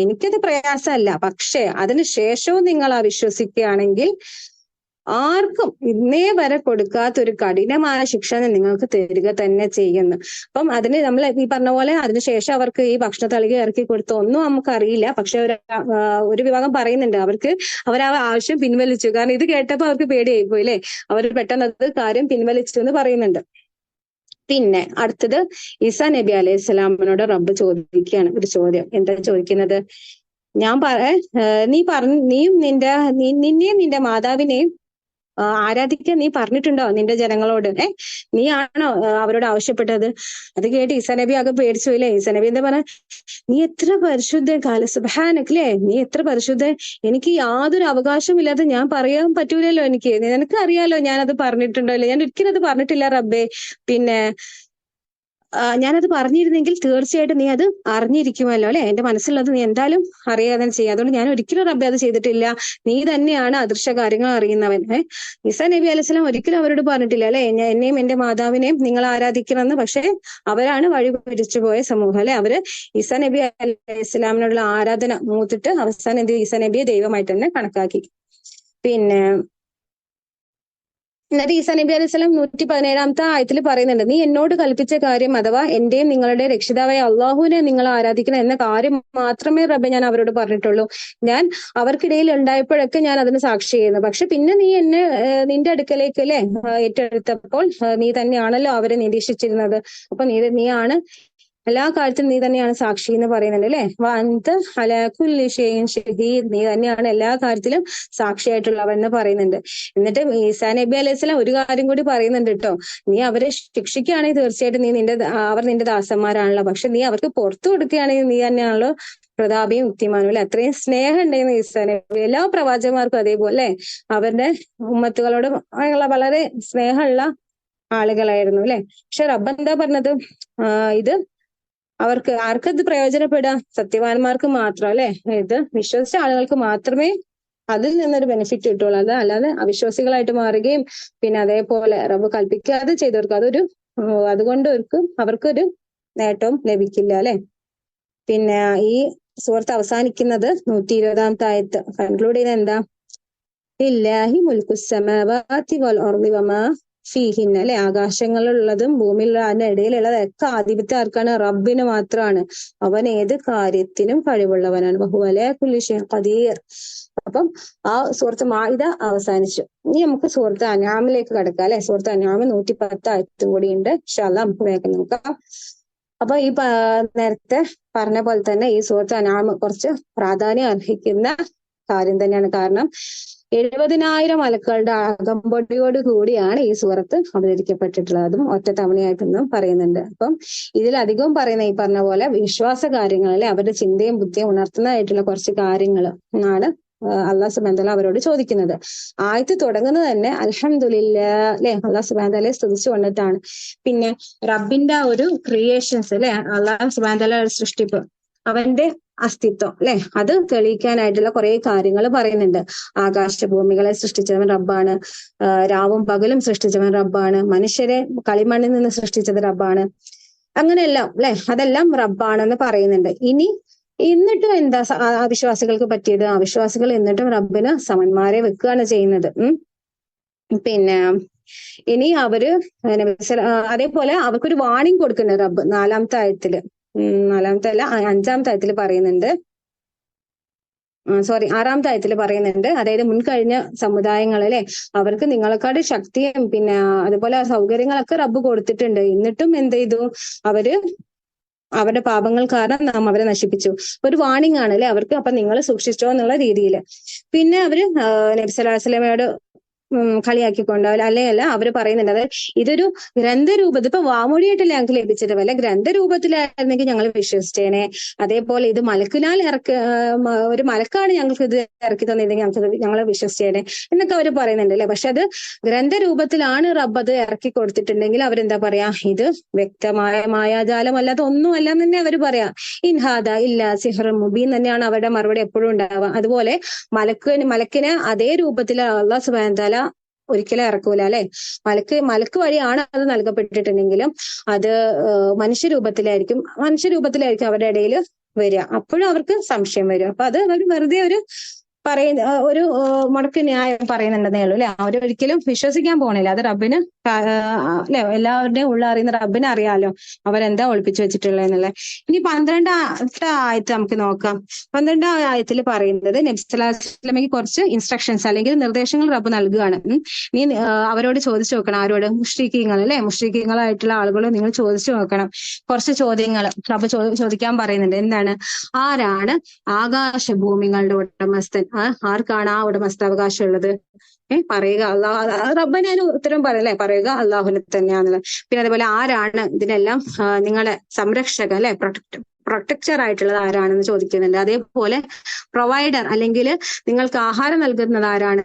എനിക്കത് പ്രയാസമല്ല, പക്ഷെ അതിനുശേഷവും നിങ്ങൾ അവിശ്വസിക്കുകയാണെങ്കിൽ ആർക്കും ഇന്നേ വരെ കൊടുക്കാത്ത ഒരു കഠിനമായ ശിക്ഷ നിങ്ങൾക്ക് തരിക തന്നെ ചെയ്യുന്നു. അപ്പം അതിന് നമ്മൾ ഈ പറഞ്ഞ പോലെ അതിനുശേഷം അവർക്ക് ഈ ഭക്ഷണ തളിക ഇറക്കി കൊടുത്ത ഒന്നും നമുക്കറിയില്ല. പക്ഷെ ഒരു വിഭാഗം പറയുന്നുണ്ട് അവർ ആ ആവശ്യം പിൻവലിച്ചു. കാരണം ഇത് കേട്ടപ്പോൾ അവർക്ക് പേടിയായി പോയി അല്ലെ. അവർ പെട്ടെന്ന് അത് കാര്യം പിൻവലിച്ചു എന്ന് പറയുന്നുണ്ട്. പിന്നെ അടുത്തത് ഈസാ നബി അലൈഹി സ്വലാമിനോട് റബ്ബ് ചോദിക്കുകയാണ് ഒരു ചോദ്യം. എന്താ ചോദിക്കുന്നത്, നീയും നിന്നെയും നിന്റെ മാതാവിനെയും ആരാധിക്കാൻ നീ പറഞ്ഞിട്ടുണ്ടോ നിന്റെ ജനങ്ങളോട്? നീയാണോ അവരോട് ആവശ്യപ്പെട്ടത്? അത് കേട്ട് ഈസാ നബി ആകെ പേടിച്ചു ഇല്ലേ. ഈസാ നബി എന്താ പറഞ്ഞ, നീ എത്ര പരിശുദ്ധൻ, കാല സുബ്ഹാനക്, നീ എത്ര പരിശുദ്ധൻ, എനിക്ക് യാതൊരു അവകാശവും ഇല്ലാതെ ഞാൻ പറയാൻ പറ്റൂലല്ലോ, നിനക്ക് അറിയാലോ ഞാനത് പറഞ്ഞിട്ടുണ്ടോ ഇല്ല. ഞാൻ ഒരിക്കലും അത് പറഞ്ഞിട്ടില്ല റബ്ബേ. പിന്നെ ഞാനത് പറഞ്ഞിരുന്നെങ്കിൽ തീർച്ചയായിട്ടും നീ അത് അറിഞ്ഞിരിക്കുമല്ലോ അല്ലെ. എന്റെ മനസ്സിലുള്ളത് നീ എന്തായാലും അറിയാതെ ചെയ്യാം. അതുകൊണ്ട് ഞാൻ ഒരിക്കലും റബ്ബെ അത് ചെയ്തിട്ടില്ല, നീ തന്നെയാണ് അദൃശ്യ കാര്യങ്ങൾ അറിയുന്നവൻ. ഈസാ നബി അലൈഹി സ്വലാം ഒരിക്കലും അവരോട് പറഞ്ഞിട്ടില്ല അല്ലെ, എന്നെയും എന്റെ മാതാവിനെയും നിങ്ങൾ ആരാധിക്കണമെന്ന്. പക്ഷെ അവരാണ് വഴി പിരിച്ചു പോയ സമൂഹം അല്ലെ. അവര് ഈസാ നബി അലൈഹി സ്വലാമിനോടുള്ള ആരാധന മൂത്തിട്ട് അവസാനം എന്ത് ഈസാ നബിയെ ദൈവമായിട്ട് തന്നെ കണക്കാക്കി. പിന്നെ എന്നിട്ട് ഈസാ നബി അലൈഹി സ്വലാം 117-ാമത്തെ ആയത്തിൽ പറയുന്നുണ്ട്, നീ എന്നോട് കൽപ്പിച്ച കാര്യം അഥവാ എന്റെയും നിങ്ങളുടെ രക്ഷിതാവായ അള്ളാഹുവിനെ നിങ്ങൾ ആരാധിക്കണം എന്ന കാര്യം മാത്രമേ റബ്ബെ ഞാൻ അവരോട് പറഞ്ഞിട്ടുള്ളൂ. ഞാൻ അവർക്കിടയിൽ ഉണ്ടായപ്പോഴൊക്കെ ഞാൻ അതിന് സാക്ഷി ചെയ്യുന്നു. പക്ഷെ പിന്നെ നീ എന്നെ നിന്റെ അടുക്കലേക്ക് അല്ലെ ഏറ്റെടുത്തപ്പോൾ നീ തന്നെയാണല്ലോ അവരെ നിരീക്ഷിച്ചിരുന്നത്. അപ്പൊ നീയാണ് എല്ലാ കാര്യത്തിലും നീ തന്നെയാണ് സാക്ഷി എന്ന് പറയുന്നുണ്ട് അല്ലെ. വഅൻത അലാ കുല്ലി ഷൈഇൻ ഷഹീദ്, നീ തന്നെയാണ് എല്ലാ കാര്യത്തിലും സാക്ഷിയായിട്ടുള്ളവൻ എന്ന് പറയുന്നുണ്ട്. എന്നിട്ട് ഈസാ നബി അലൈഹി സ്വലാം ഒരു കാര്യം കൂടി പറയുന്നുണ്ട് കേട്ടോ, നീ അവരെ ശിക്ഷിക്കുകയാണെങ്കിൽ തീർച്ചയായിട്ടും അവർ നിന്റെ ദാസന്മാരാണല്ലോ, പക്ഷെ നീ അവർക്ക് പുറത്തു കൊടുക്കുകയാണെങ്കിൽ നീ തന്നെയാണല്ലോ പ്രതാപിയും യുക്തിമാനും അല്ലെ. അത്രയും സ്നേഹം ഉണ്ടായിരുന്നു ഈസാ നബി. എല്ലാ പ്രവാചകന്മാർക്കും അതേപോലെ അവരുടെ ഉമ്മത്തുകളോട് വളരെ സ്നേഹമുള്ള ആളുകളായിരുന്നു അല്ലെ. പക്ഷെ റബ്ബ് എന്താ പറഞ്ഞത്, ഇത് ആർക്കത് പ്രയോജനപ്പെടാം? സത്യവാന്മാർക്ക് മാത്രം അല്ലെ. ഇത് വിശ്വസിച്ച ആളുകൾക്ക് മാത്രമേ അതിൽ നിന്നൊരു ബെനിഫിറ്റ് കിട്ടുള്ളൂ. അല്ലാതെ അവിശ്വാസികളായിട്ട് മാറുകയും പിന്നെ അതേപോലെ റബ്ബ് കൽപ്പിക്കാതെ ചെയ്തവർക്ക് അതുകൊണ്ട് അവർക്കൊരു നേട്ടവും ലഭിക്കില്ല അല്ലെ. പിന്നെ ഈ സൂറത്ത് അവസാനിക്കുന്നത് 120-ാമത്തെ ആയത്ത് കൺക്ലൂഡ് ചെയ്യുന്നത് എന്താ, ലില്ലാഹി മുൽക്കുസ് സമാവാതി വൽ അർളി വമാ ഫീഹിന്ന അല്ലെ. ആകാശങ്ങളിലുള്ളതും ഭൂമിയിലുള്ള അതിന്റെ ഇടയിലുള്ളതൊക്കെ ആധിപത്യം ആർക്കാണ്? റബ്ബിന് മാത്രമാണ്. അവൻ ഏത് കാര്യത്തിനും കഴിവുള്ളവനാണ്. വഹുവ അലാ കുല്ലി ഷൈഇൻ ഖദീർ. അപ്പം ആ സൂറത്ത് മാഇദ അവസാനിച്ചു. ഇനി നമുക്ക് സൂറത്ത് അൻആമിലേക്ക് കടക്കാം അല്ലെ. സൂറത്ത് അൻആം 110 ആയത്തും കൂടി ഉണ്ട്. ഇൻഷാ അല്ലാഹ് നമുക്ക് വേഗം നോക്കാം. അപ്പൊ ഈ നേരത്തെ പറഞ്ഞ പോലെ തന്നെ ഈ സൂറത്ത് അനാം കുറച്ച് പ്രാധാന്യം അർഹിക്കുന്ന കാര്യം തന്നെയാണ്. കാരണം 70,000 മലക്കളുടെ അകമ്പടിയോട് കൂടിയാണ് ഈ സൂറത്ത് അവതരിക്കപ്പെട്ടിട്ടുള്ളത്. അതും ഒറ്റ തവണയായിട്ടെന്നും പറയുന്നുണ്ട്. അപ്പം ഇതിലധികം പറയുന്ന ഈ പറഞ്ഞ പോലെ വിശ്വാസ കാര്യങ്ങളിൽ അവരുടെ ചിന്തയും ബുദ്ധിയും ഉണർത്തുന്നതായിട്ടുള്ള കുറച്ച് കാര്യങ്ങൾ ആണ് അള്ളാഹു സുബ്ഹാനഹു വതആല അവരോട് ചോദിക്കുന്നത്. ആയത്ത് തുടങ്ങുന്നത് തന്നെ അൽഹംദുലില്ലാ അല്ലെ, അള്ളാഹു സുബ്ഹാനഹു വതആലയെ സ്തുതിച്ചു കൊണ്ടിട്ടാണ്. പിന്നെ റബ്ബിന്റെ ഒരു ക്രിയേഷൻസ് അല്ലെ, അള്ളാഹു സുബ്ഹാനഹു വതആല സൃഷ്ടിപ്പ്, അവന്റെ അസ്തിത്വം അല്ലെ, അത് തെളിയിക്കാനായിട്ടുള്ള കുറെ കാര്യങ്ങൾ പറയുന്നുണ്ട്. ആകാശഭൂമികളെ സൃഷ്ടിച്ചവൻ റബ്ബാണ്, രാവും പകലും സൃഷ്ടിച്ചവൻ റബ്ബാണ്, മനുഷ്യരെ കളിമണ്ണിൽ നിന്ന് സൃഷ്ടിച്ചത് റബ്ബാണ്, അങ്ങനെയെല്ലാം അല്ലെ, അതെല്ലാം റബ്ബാണെന്ന് പറയുന്നുണ്ട്. എന്നിട്ടും എന്താ അവിശ്വാസികൾക്ക് പറ്റിയത്? അവിശ്വാസികൾ എന്നിട്ടും റബ്ബിന് സമന്മാരെ വെക്കുകയാണ് ചെയ്യുന്നത്. പിന്നെ ഇനി അവര് അതേപോലെ അവർക്കൊരു വാണിംഗ് കൊടുക്കുന്നുണ്ട് റബ്ബ് നാലാമത്തെ ആയത്തില്, അഞ്ചാമത്തെ ആയത്തിൽ പറയുന്നുണ്ട്, ആറാമത്തെ ആയത്തിൽ പറയുന്നുണ്ട്. അതായത് മുൻകഴിഞ്ഞ സമുദായങ്ങളിലെ അവർക്ക് നിങ്ങളെക്കാട് ശക്തിയും പിന്നെ അതുപോലെ സൗകര്യങ്ങളൊക്കെ റബ്ബ് കൊടുത്തിട്ടുണ്ട്. എന്നിട്ടും എന്ത് ചെയ്തു? അവരുടെ പാപങ്ങൾ കാരണം നാം അവരെ നശിപ്പിച്ചു. ഒരു വാണിംഗ് ആണ് അല്ലെ അവർക്ക്. അപ്പൊ നിങ്ങൾ സൂക്ഷിച്ചോ എന്നുള്ള രീതിയിൽ. പിന്നെ അവര് നബി സല്ലല്ലാഹു അലൈഹി വസല്ലമയോട് കളിയാക്കിക്കൊണ്ട് അല്ല അവര് പറയുന്നുണ്ട്, അതായത് ഇതൊരു ഗ്രന്ഥരൂപത്തിൽ, ഇപ്പൊ വാമൊഴിയായിട്ടല്ല ഞങ്ങൾക്ക് ലഭിച്ചത്, വല്ല ഗ്രന്ഥരൂപത്തിലായിരുന്നെങ്കിൽ ഞങ്ങൾ വിശ്വസിച്ചേനെ. അതേപോലെ ഇത് മലക്കിനാൽ ഒരു മലക്കാണ് ഞങ്ങൾക്ക് ഇത് ഇറക്കി തന്നിരുന്നെങ്കിൽ ഞങ്ങൾ വിശ്വസിച്ചേനെ എന്നൊക്കെ അവർ പറയുന്നുണ്ട് അല്ലെ. പക്ഷെ അത് ഗ്രന്ഥരൂപത്തിലാണ് റബ്ബ് അത് ഇറക്കി കൊടുത്തിട്ടുണ്ടെങ്കിൽ അവരെന്താ പറയാ? ഇത് വ്യക്തമായ മായാജാലം അല്ലാതെ ഒന്നുമല്ല എന്ന് തന്നെ അവർ പറയാ. ഇൻഹാദ ഇല്ല സിഹ്ർ മുബീൻ തന്നെയാണ് അവരുടെ മറുപടി എപ്പോഴും ഉണ്ടാവുക. അതുപോലെ മലക്കിന് അതേ രൂപത്തിൽ അല്ലാഹു സുബ്ഹാനഹു വതആല ഒരിക്കലും ഇറക്കൂല അല്ലെ. മലക്ക് വഴിയാണ് അത് നൽകപ്പെട്ടിട്ടുണ്ടെങ്കിലും അത് മനുഷ്യരൂപത്തിലായിരിക്കും അവരുടെ ഇടയിൽ വരിക. അപ്പോഴും അവർക്ക് സംശയം വരും. അപ്പൊ അത് അവർ വെറുതെ ഒരു മുടക്ക് ന്യായം പറയുന്നുണ്ടെന്നേ ഉള്ളൂ അല്ലെ. അവരൊരിക്കലും വിശ്വസിക്കാൻ പോണില്ല. അത് റബ്ബിന് അല്ലെ, എല്ലാവരുടെയും ഉള്ളറിയുന്ന റബ്ബിന് അറിയാലോ അവരെന്താ ഒളിപ്പിച്ചു വെച്ചിട്ടുള്ളതെന്നുള്ള. ഇനി 12ാമത്തെ ആയത്ത് നമുക്ക് നോക്കാം. 12ാം ആയത്തിൽ പറയുന്നത് നബി സല്ലല്ലാഹു അലൈഹി വസല്ലമയ്ക്ക് കുറച്ച് ഇൻസ്ട്രക്ഷൻസ് അല്ലെങ്കിൽ നിർദ്ദേശങ്ങൾ റബ്ബ് നൽകുകയാണ്. നീ അവരോട് ചോദിച്ചു നോക്കണം. ആരോട്? മുശ്രിക്കീങ്ങൾ അല്ലെ, മുശ്രിക്കീങ്ങളായിട്ടുള്ള ആളുകൾ നിങ്ങൾ ചോദിച്ചു നോക്കണം. കുറച്ച് ചോദ്യങ്ങൾ റബ്ബ് ചോദിക്കാൻ പറയുന്നുണ്ട്. എന്താണ്? ആരാണ് ആകാശഭൂമികളുടെ ഉടമസ്ഥൻ? ആർക്കാണ് ആ ഉടമസ്ഥാവകാശം ഉള്ളത്? പറയുക റബ്ബനെ ഉത്തരം പറയല്ലേ, പറയുക അള്ളാഹുവിനെ തന്നെയാണുള്ളത്. പിന്നെ അതേപോലെ ആരാണ് ഇതിനെല്ലാം നിങ്ങളെ സംരക്ഷകൻ അല്ലെ, പ്രൊട്ടക്ടർ ആയിട്ടുള്ളത് ആരാണെന്ന് ചോദിക്കുന്നുണ്ട്. അതേപോലെ പ്രൊവൈഡർ അല്ലെങ്കിൽ നിങ്ങൾക്ക് ആഹാരം നൽകുന്നത് ആരാണ്?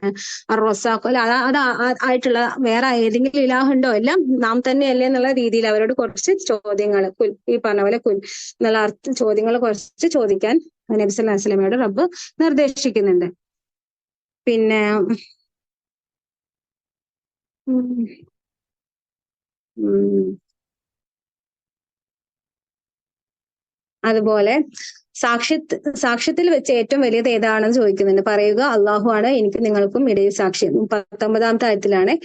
റൊസാഖ് അല്ലെ, അത് ആയിട്ടുള്ള വേറെ ഏതെങ്കിലും ഇലാഹുണ്ടോ? എല്ലാം നാം തന്നെയല്ലേ എന്നുള്ള രീതിയിൽ അവരോട് കുറച്ച് ചോദ്യങ്ങൾ, ഈ പറഞ്ഞ പോലെ എന്നുള്ള ചോദ്യങ്ങൾ കുറച്ച് ചോദിക്കാൻ നബി സല്ലല്ലാഹു അലൈഹി വസല്ലമയോട് റബ്ബ് നിർദ്ദേശിക്കുന്നുണ്ട്. പിന്നെ അതുപോലെ സാക്ഷ്യത്തിൽ വെച്ച് ഏറ്റവും വലിയത് ഏതാണെന്ന് ചോദിക്കുന്നുണ്ട്. പറയുക അള്ളാഹു ആണ് എനിക്കും നിങ്ങൾക്കും ഇടയിൽ സാക്ഷി. 19ാമത്തെ ആയത്തിലാണ്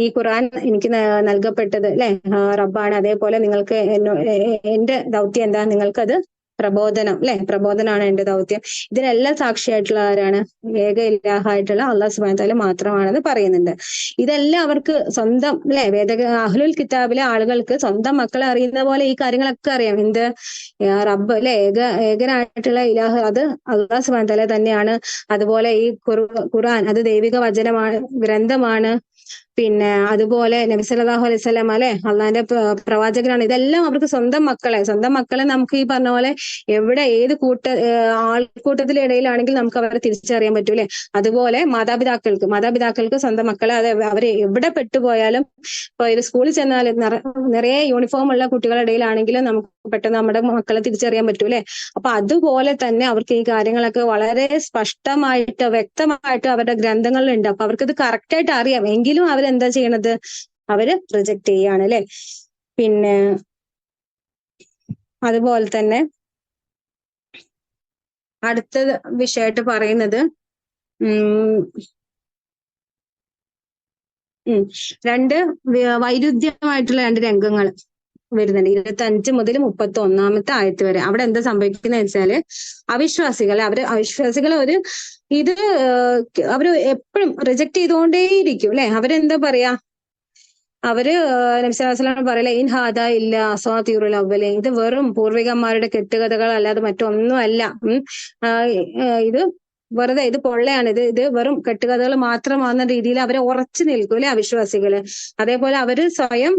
ഈ ഖുർആൻ എനിക്ക് നൽകപ്പെട്ടത് അല്ലെ, റബ്ബാണ്. അതേപോലെ നിങ്ങൾക്ക് എന്റെ ദൗത്യം എന്താ? നിങ്ങൾക്കത് പ്രബോധനം അല്ലെ, പ്രബോധനമാണ് എന്റെ ദൗത്യം. ഇതിനെല്ലാം സാക്ഷിയായിട്ടുള്ള ആരാണ്? ഏക ഇലാഹായിട്ടുള്ള അള്ളാഹു സുബ്ഹാനഹു വതആല മാത്രമാണെന്ന് പറയുന്നുണ്ട്. ഇതെല്ലാം അവർക്ക് സ്വന്തം അല്ലെ, അഹ്ലുൽ കിതാബിലെ ആളുകൾക്ക് സ്വന്തം മക്കളെ അറിയുന്ന പോലെ ഈ കാര്യങ്ങളൊക്കെ അറിയാം. എന്ത്? റബ്ബ് അല്ലെ, ഏകനായിട്ടുള്ള ഇലാഹ് അത് അള്ളാഹു സുബ്ഹാനഹു വതആല തന്നെയാണ്. അതുപോലെ ഈ ഖുർആൻ അത് ദൈവിക വചനമാണ്, ഗ്രന്ഥമാണ്. പിന്നെ അതുപോലെ നബി സല്ലല്ലാഹു അലൈഹി വസല്ലം അല്ലെ അള്ളാഹിന്റെ പ്രവാചകനാണ്. ഇതെല്ലാം അവർക്ക് സ്വന്തം മക്കളെ നമുക്ക് ഈ പറഞ്ഞ പോലെ എവിടെ ഏത് ആൾക്കൂട്ടത്തിന്റെ ഇടയിലാണെങ്കിൽ നമുക്ക് അവരെ തിരിച്ചറിയാൻ പറ്റൂ അല്ലെ. അതുപോലെ മാതാപിതാക്കൾക്ക് സ്വന്തം മക്കളെ അവരെ എവിടെ പെട്ടുപോയാലും, ഇപ്പൊ ഇത് സ്കൂളിൽ ചെന്നാൽ നിറയെ യൂണിഫോം ഉള്ള കുട്ടികളുടെ ഇടയിലാണെങ്കിലും നമുക്ക് പെട്ടെന്ന് നമ്മുടെ മക്കളെ തിരിച്ചറിയാൻ പറ്റൂ അല്ലെ. അപ്പൊ അതുപോലെ തന്നെ അവർക്ക് ഈ കാര്യങ്ങളൊക്കെ വളരെ സ്പഷ്ടമായിട്ട് വ്യക്തമായിട്ട് അവരുടെ ഗ്രന്ഥങ്ങളിലുണ്ട്. അപ്പൊ അവർക്കിത് കറക്റ്റായിട്ട് അറിയാം. എങ്കിലും അവരെന്താ ചെയ്യണത്? അവര് റിജക്ട് ചെയ്യാണ് അല്ലെ. പിന്നെ അതുപോലെ തന്നെ അടുത്ത വിഷയമായിട്ട് പറയുന്നത് വൈരുദ്ധ്യമായിട്ടുള്ള 2 രംഗങ്ങൾ വരുന്നുണ്ട്. 25 മുതൽ 31ാമത്തെ ആയത്ത് വരെ. അവിടെ എന്താ സംഭവിക്കുന്നത് വെച്ചാല് അവിശ്വാസികളെ അവര് എപ്പോഴും റിജക്ട് ചെയ്തുകൊണ്ടേയിരിക്കും അല്ലെ. അവരെന്താ പറയാ? അവര് നബി സല്ലല്ലാഹു അലൈഹി വസല്ലം പറയില്ല ഇൻ ഹാദാ ഇല്ല അസാതീറുൽ അവ്വലീൻ, ഇത് വെറും പൂർവികന്മാരുടെ കെട്ടുകഥകൾ അല്ലാതെ മറ്റൊന്നും അല്ല. ആ, ഇത് വെറുതെ ഇത് പൊള്ളയാണ്, ഇത് വെറും കെട്ടുകഥകൾ മാത്രമാകുന്ന രീതിയിൽ അവരെ ഉറച്ചു നിൽക്കും അല്ലെ അവിശ്വാസികള്. അതേപോലെ അവര് സ്വയം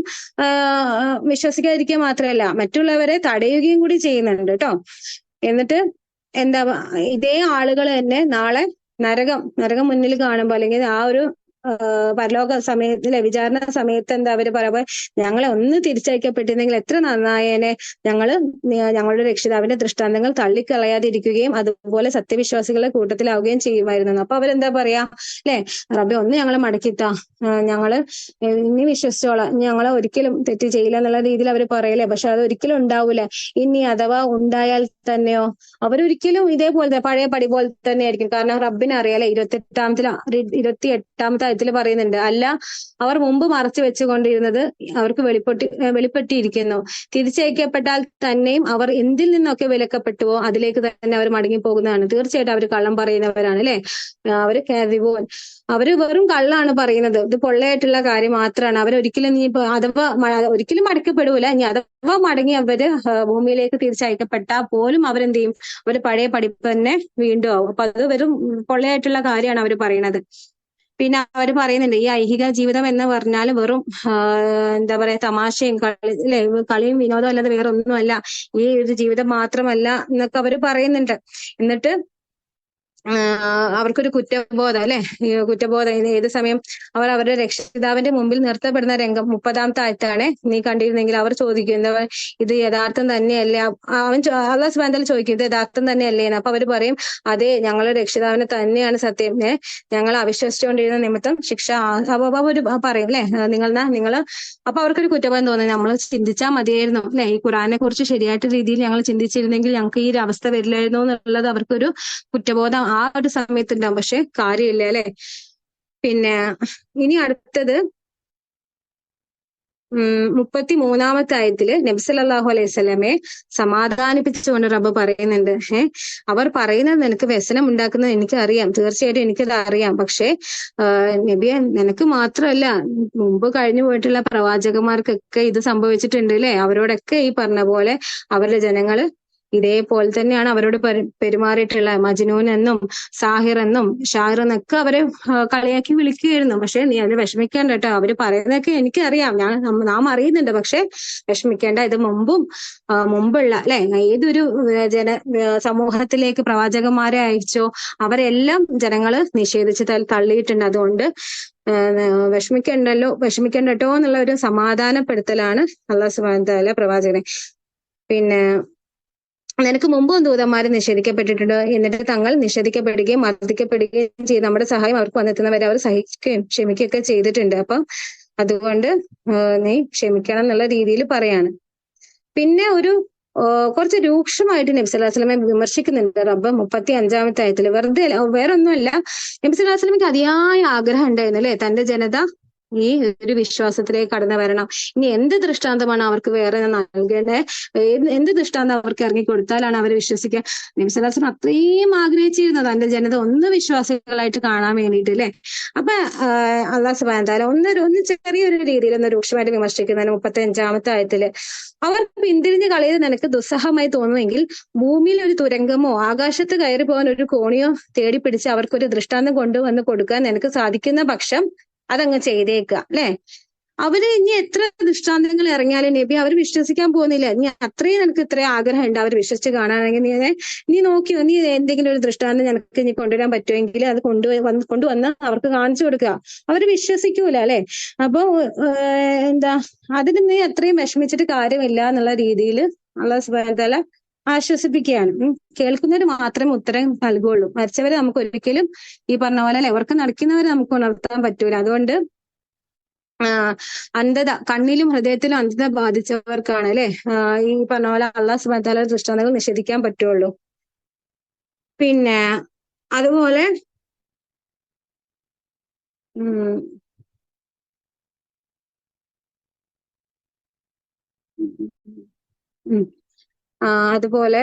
വിശ്വസിക്കാതിരിക്കുക മാത്രമല്ല മറ്റുള്ളവരെ തടയുകയും കൂടി ചെയ്യുന്നുണ്ട് കേട്ടോ. എന്നിട്ട് എന്താ ഇതേ ആളുകൾ തന്നെ നാളെ നരകം മുന്നിൽ കാണുമ്പോ അല്ലെങ്കിൽ ആ ഒരു പരലോക സമയത്തിലെ വിചാരണ സമയത്ത് എന്താ അവര് പറയുമ്പോ ഞങ്ങളെ ഒന്ന് തിരിച്ചയക്കപ്പെട്ടിരുന്നെങ്കിൽ എത്ര നന്നായേനെ, ഞങ്ങളുടെ രക്ഷിതാവിന്റെ ദൃഷ്ടാന്തങ്ങൾ തള്ളിക്കളയാതിരിക്കുകയും അതുപോലെ സത്യവിശ്വാസികളുടെ കൂട്ടത്തിലാവുകയും ചെയ്യുമായിരുന്നു. അപ്പൊ അവരെന്താ പറയാ അല്ലെ, റബ്ബെ ഒന്ന് ഞങ്ങളെ മടക്കിത്താ, ഞങ്ങള് ഇനി വിശ്വസിച്ചോളാം, ഞങ്ങളെ ഒരിക്കലും തെറ്റ് ചെയ്യില്ല എന്നുള്ള രീതിയിൽ അവർ പറയലേ. പക്ഷെ അത് ഒരിക്കലും ഉണ്ടാവൂല. ഇനി അഥവാ ഉണ്ടായാൽ തന്നെയോ അവരൊരിക്കലും ഇതേപോലത്തെ പഴയ പടി പോലെ തന്നെ ആയിരിക്കും. കാരണം റബ്ബിന് അറിയാലേ, 28-ാമത്തെ ആയത്തിൽ പറയുന്നുണ്ട്, അല്ല അവർ മുമ്പ് മറച്ചു വെച്ചുകൊണ്ടിരുന്നത് അവർക്ക് വെളിപ്പെട്ടിരിക്കുന്നു. തിരിച്ചയക്കപ്പെട്ടാൽ തന്നെയും അവർ എന്തിൽ നിന്നൊക്കെ വിലക്കപ്പെട്ടുവോ അതിലേക്ക് തന്നെ അവർ മടങ്ങി പോകുന്നതാണ്. തീർച്ചയായിട്ടും അവർ കള്ളം പറയുന്നവരാണ് അല്ലെ. അവര് കാദിബൂൻ, അവര് വെറും കള്ളാണ് പറയുന്നത്. ഇത് പൊള്ളയായിട്ടുള്ള കാര്യം മാത്രമാണ്. അവരൊരിക്കലും നീ അഥവാ ഒരിക്കലും മടക്കപ്പെടൂല. ഇനി അഥവാ മടങ്ങി അവര് ഭൂമിയിലേക്ക് തിരിച്ചയക്കപ്പെട്ടാൽ പോലും അവരെന്ത് ചെയ്യും, അവര് പഴയ പഠിപ്പ് തന്നെ വീണ്ടും ആവും. അപ്പൊ അത് വെറും പൊള്ളയായിട്ടുള്ള കാര്യമാണ് അവര് പറയുന്നത്. പിന്നെ അവർ പറയുന്നുണ്ട് ഈ ഐഹിക ജീവിതം എന്ന് പറഞ്ഞാൽ വെറും എന്താ പറയാ തമാശയും അല്ലെ, കളിയും വിനോദവും അല്ലാതെ വേറെ ഒന്നുമല്ല, ഈ ഒരു ജീവിതം മാത്രമല്ല എന്നൊക്കെ അവര് പറയുന്നുണ്ട്. എന്നിട്ട് അവർക്കൊരു കുറ്റബോധം അല്ലെ, കുറ്റബോധം ഏത് സമയം അവർ അവരുടെ രക്ഷിതാവിന്റെ മുമ്പിൽ നിർത്തപ്പെടുന്ന രംഗം 30-ാമത്തെ ആയത്താണ്. നീ കണ്ടിരുന്നെങ്കിൽ അവർ ചോദിക്കും എന്താ ഇത് യഥാർത്ഥം തന്നെയല്ലേ, അല്ലാഹു സുബ്ഹാനഹു വ തആല ചോദിക്കും ഇത് യഥാർത്ഥം തന്നെയല്ലേ എന്ന്. അപ്പൊ അവര് പറയും അതെ ഞങ്ങളുടെ രക്ഷിതാവിനെ തന്നെയാണ് സത്യം, ഞങ്ങൾ അവിശ്വസിച്ചുകൊണ്ടിരുന്ന നിമിത്തം ശിക്ഷ. അവര് പറയും അല്ലെ നിങ്ങള് അപ്പൊ അവർക്കൊരു കുറ്റബോധം തോന്നുന്നു, നമ്മൾ ചിന്തിച്ചാൽ മതിയായിരുന്നു അല്ലെ, ഈ ഖുറാനെ കുറിച്ച് ശരിയായിട്ട് രീതിയിൽ ഞങ്ങൾ ചിന്തിച്ചിരുന്നെങ്കിൽ ഞങ്ങൾക്ക് ഈ ഒരു അവസ്ഥ വരില്ലായിരുന്നു എന്നുള്ളത് അവർക്കൊരു കുറ്റബോധം ആ ഒരു സമയത്തുണ്ടാവും. പക്ഷെ കാര്യമില്ല അല്ലെ. പിന്നെ ഇനി അടുത്തത് 33-ാമത്തെ ആയത്തില് നബി സല്ലല്ലാഹു അലൈഹി വസല്ലമയെ സമാധാനിപ്പിച്ചുകൊണ്ട് റബ്ബ് പറയുന്നുണ്ട്, അവർ പറയുന്നത് നിനക്ക് വ്യസനം ഉണ്ടാക്കുന്നത് എനിക്കറിയാം, തീർച്ചയായിട്ടും എനിക്കത് അറിയാം. പക്ഷെ നബിയെ നിനക്ക് മാത്രമല്ല മുമ്പ് കഴിഞ്ഞു പോയിട്ടുള്ള പ്രവാചകന്മാർക്കൊക്കെ ഇത് സംഭവിച്ചിട്ടുണ്ട് അല്ലെ. അവരോടൊക്കെ ഈ പറഞ്ഞ പോലെ അവരുടെ ജനങ്ങള് ഇതേപോലെ തന്നെയാണ് അവരോട് പെരുമാറിയിട്ടുള്ള. മജ്നൂൻ എന്നും സാഹിർ എന്നും ഷാഹിർ എന്നൊക്കെ അവരെ കളിയാക്കി വിളിക്കുകയായിരുന്നു. പക്ഷെ നീ അതിന് വിഷമിക്കേണ്ട കേട്ടോ, അവര് പറയുന്നതൊക്കെ എനിക്കറിയാം, നാം അറിയുന്നുണ്ട്. പക്ഷെ വിഷമിക്കേണ്ട, ഇത് മുമ്പുള്ള അല്ലെ ഏതൊരു സമൂഹത്തിലേക്ക് പ്രവാചകന്മാരെ അയച്ചോ അവരെല്ലാം ജനങ്ങള് നിഷേധിച്ച് തള്ളിയിട്ടുണ്ട്. അതുകൊണ്ട് വിഷമിക്കണ്ടട്ടോ എന്നുള്ള ഒരു സമാധാനപ്പെടുത്തലാണ് അല്ലാഹു സുബ്ഹാനഹു വ തആല പ്രവാചകനെ. പിന്നെ നിനക്ക് മുമ്പും ദൂതന്മാര് നിഷേധിക്കപ്പെട്ടിട്ടുണ്ട്, എന്നിട്ട് തങ്ങൾ നിഷേധിക്കപ്പെടുകയും മർദ്ദിക്കപ്പെടുകയും ചെയ്ത് നമ്മുടെ സഹായം അവർക്ക് വന്നെത്തുന്നവരെ അവർ സഹിക്കുകയും ക്ഷമിക്കുകയൊക്കെ ചെയ്തിട്ടുണ്ട്. അപ്പം അതുകൊണ്ട് നീ ക്ഷമിക്കണം എന്നുള്ള രീതിയിൽ പറയാണ്. പിന്നെ കുറച്ച് രൂക്ഷമായിട്ട് നബി സല്ലല്ലാഹു അലൈഹി വസല്ലമയെ വിമർശിക്കുന്നുണ്ട് റബ്ബ് 35-ാമത്തെ ആയത്തില്. വെറുതെ വേറൊന്നുമല്ല, നബി സല്ലല്ലാഹു അലൈഹി വസല്ലമയ്ക്ക് അതിയായ ആഗ്രഹം ഉണ്ടായിരുന്നു അല്ലെ, തന്റെ ജനത ഈ ഒരു വിശ്വാസത്തിലേക്ക് കടന്നു വരണം. ഇനി എന്ത് ദൃഷ്ടാന്തമാണ് അവർക്ക് വേറെ നൽകേണ്ടത്, എന്ത് ദൃഷ്ടാന്തം അവർക്ക് ഇറങ്ങി കൊടുത്താലാണ് അവർ വിശ്വസിക്കുക. നബി സല്ലല്ലാഹു അലൈഹി വസല്ലം അത്രയും ആഗ്രഹിച്ചിരുന്നു തന്റെ ജനത ഒന്ന് വിശ്വാസികളായിട്ട് കാണാൻ വേണ്ടിയിട്ട് അല്ലെ. അപ്പൊ അല്ലാഹു സുബ്ഹാനഹു വ തആല ഒന്ന് ചെറിയൊരു രീതിയിൽ ഒന്ന് രൂക്ഷമായിട്ട് വിമർശിക്കുന്നതിന് 35-ാമത്തെ ആയത്തില്, അവർ പിന്തിരിഞ്ഞ് കളയത് നിനക്ക് ദുസ്സഹമായി തോന്നുമെങ്കിൽ ഭൂമിയിൽ ഒരു തുരങ്കമോ ആകാശത്ത് കയറി പോകാൻ ഒരു കോണിയോ തേടി പിടിച്ച് അവർക്കൊരു ദൃഷ്ടാന്തം കൊണ്ടുവന്ന് കൊടുക്കാൻ നിനക്ക് സാധിക്കുന്ന പക്ഷം അതങ്ങ് ചെയ്തേക്കുക അല്ലെ. അവര് ഇനി എത്ര ദൃഷ്ടാന്തങ്ങൾ ഇറങ്ങിയാലും നബി അവർ വിശ്വസിക്കാൻ പോകുന്നില്ല. ഇനി അത്രയും നിനക്ക് ഇത്രയും ആഗ്രഹം ഉണ്ട് അവർ വിശ്വസിച്ച് കാണാനെങ്കിൽ നീ നോക്കിയോ, നീ എന്തെങ്കിലും ഒരു ദൃഷ്ടാന്തം നിനക്ക് ഇനി കൊണ്ടുവരാൻ പറ്റുമെങ്കിൽ അത് കൊണ്ടുവന്ന് അവർക്ക് കാണിച്ചു കൊടുക്കുക. അവര് വിശ്വസിക്കൂല അല്ലെ. അപ്പൊ അതിന് നീ അത്രയും വിഷമിച്ചിട്ട് കാര്യമില്ല എന്നുള്ള രീതിയിൽ അല്ലാഹു സുബ്ഹാനഹു വ തആല ആശ്വസിപ്പിക്കുകയാണ്. കേൾക്കുന്നവര് മാത്രമേ ഉത്തരം നൽകുള്ളൂ. മരിച്ചവരെ നമുക്ക് ഒരിക്കലും ഈ പറഞ്ഞ പോലെ അല്ലെ ഉറക്കം നടക്കുന്നവരെ നമുക്ക് ഉണർത്താൻ പറ്റൂല. അതുകൊണ്ട് അന്ധത, കണ്ണിലും ഹൃദയത്തിലും അന്ധത ബാധിച്ചവർക്കാണ് അല്ലെ ഈ പറഞ്ഞ പോലെ അല്ലാഹു സുബ്ഹാനഹു വ തആല ദൃഷ്ടാന്തങ്ങൾ നിഷേധിക്കാൻ പറ്റുള്ളൂ. പിന്നെ അതുപോലെ അതുപോലെ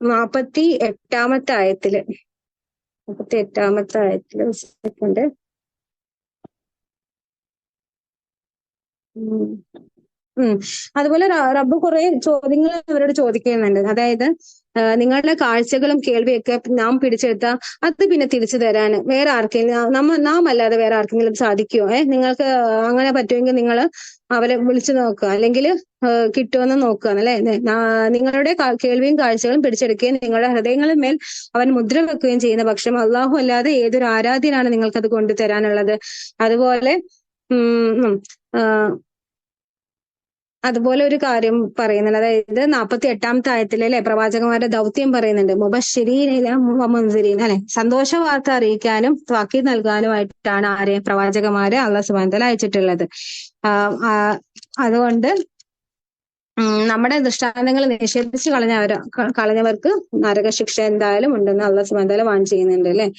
48-ാമത്തെ ആയത്തില് സെക്കൻഡ് ഉം. ഉം. അതുപോലെ റബ്ബ് കുറെ ചോദ്യങ്ങൾ അവരോട് ചോദിക്കുന്നുണ്ട്. അതായത് നിങ്ങളുടെ കാഴ്ചകളും കേൾവിയൊക്കെ നാം പിടിച്ചെടുത്ത അത് പിന്നെ തിരിച്ചു തരാൻ വേറെ ആർക്കെങ്കിലും നാം അല്ലാതെ വേറെ ആർക്കെങ്കിലും സാധിക്കുമോ? നിങ്ങൾക്ക് അങ്ങനെ പറ്റുമെങ്കിൽ നിങ്ങൾ അവരെ വിളിച്ചു നോക്കുക, അല്ലെങ്കിൽ കിട്ടുമെന്ന് നോക്കുക അല്ലെ. നിങ്ങളുടെ കേൾവിയും കാഴ്ചകളും പിടിച്ചെടുക്കുകയും നിങ്ങളുടെ ഹൃദയങ്ങളിൽ മേൽ അവൻ മുദ്ര വെക്കുകയും ചെയ്യുന്ന പക്ഷം അള്ളാഹു അല്ലാതെ ഏതൊരു ആരാധ്യനാണ് നിങ്ങൾക്കത് കൊണ്ടുതരാനുള്ളത്? അതുപോലെ ആ, അതുപോലെ ഒരു കാര്യം പറയുന്നുണ്ട്. അതായത് 48-ാമത്തെ ആയത്തിലെ അല്ലെ പ്രവാചകന്മാരുടെ ദൗത്യം പറയുന്നുണ്ട്. മുബശ്ശിരീന മുൻസിരീൻ അല്ലെ, സന്തോഷ വാർത്ത അറിയിക്കാനും താക്കീത് നൽകാനുമായിട്ടാണ് ആരെ പ്രവാചകന്മാരെ അള്ളാഹു സുബ്ഹാനഹു വ തആല അയച്ചിട്ടുള്ളത്. അതുകൊണ്ട് നമ്മുടെ ദൃഷ്ടാന്തങ്ങൾ നിഷേധിച്ച് കളഞ്ഞവർക്ക് നരകശിക്ഷ എന്തായാലും ഉണ്ടെന്ന് അള്ളാഹു സുബ്ഹാനഹു വ തആല വാൺ ചെയ്യുന്നുണ്ട് അല്ലെ.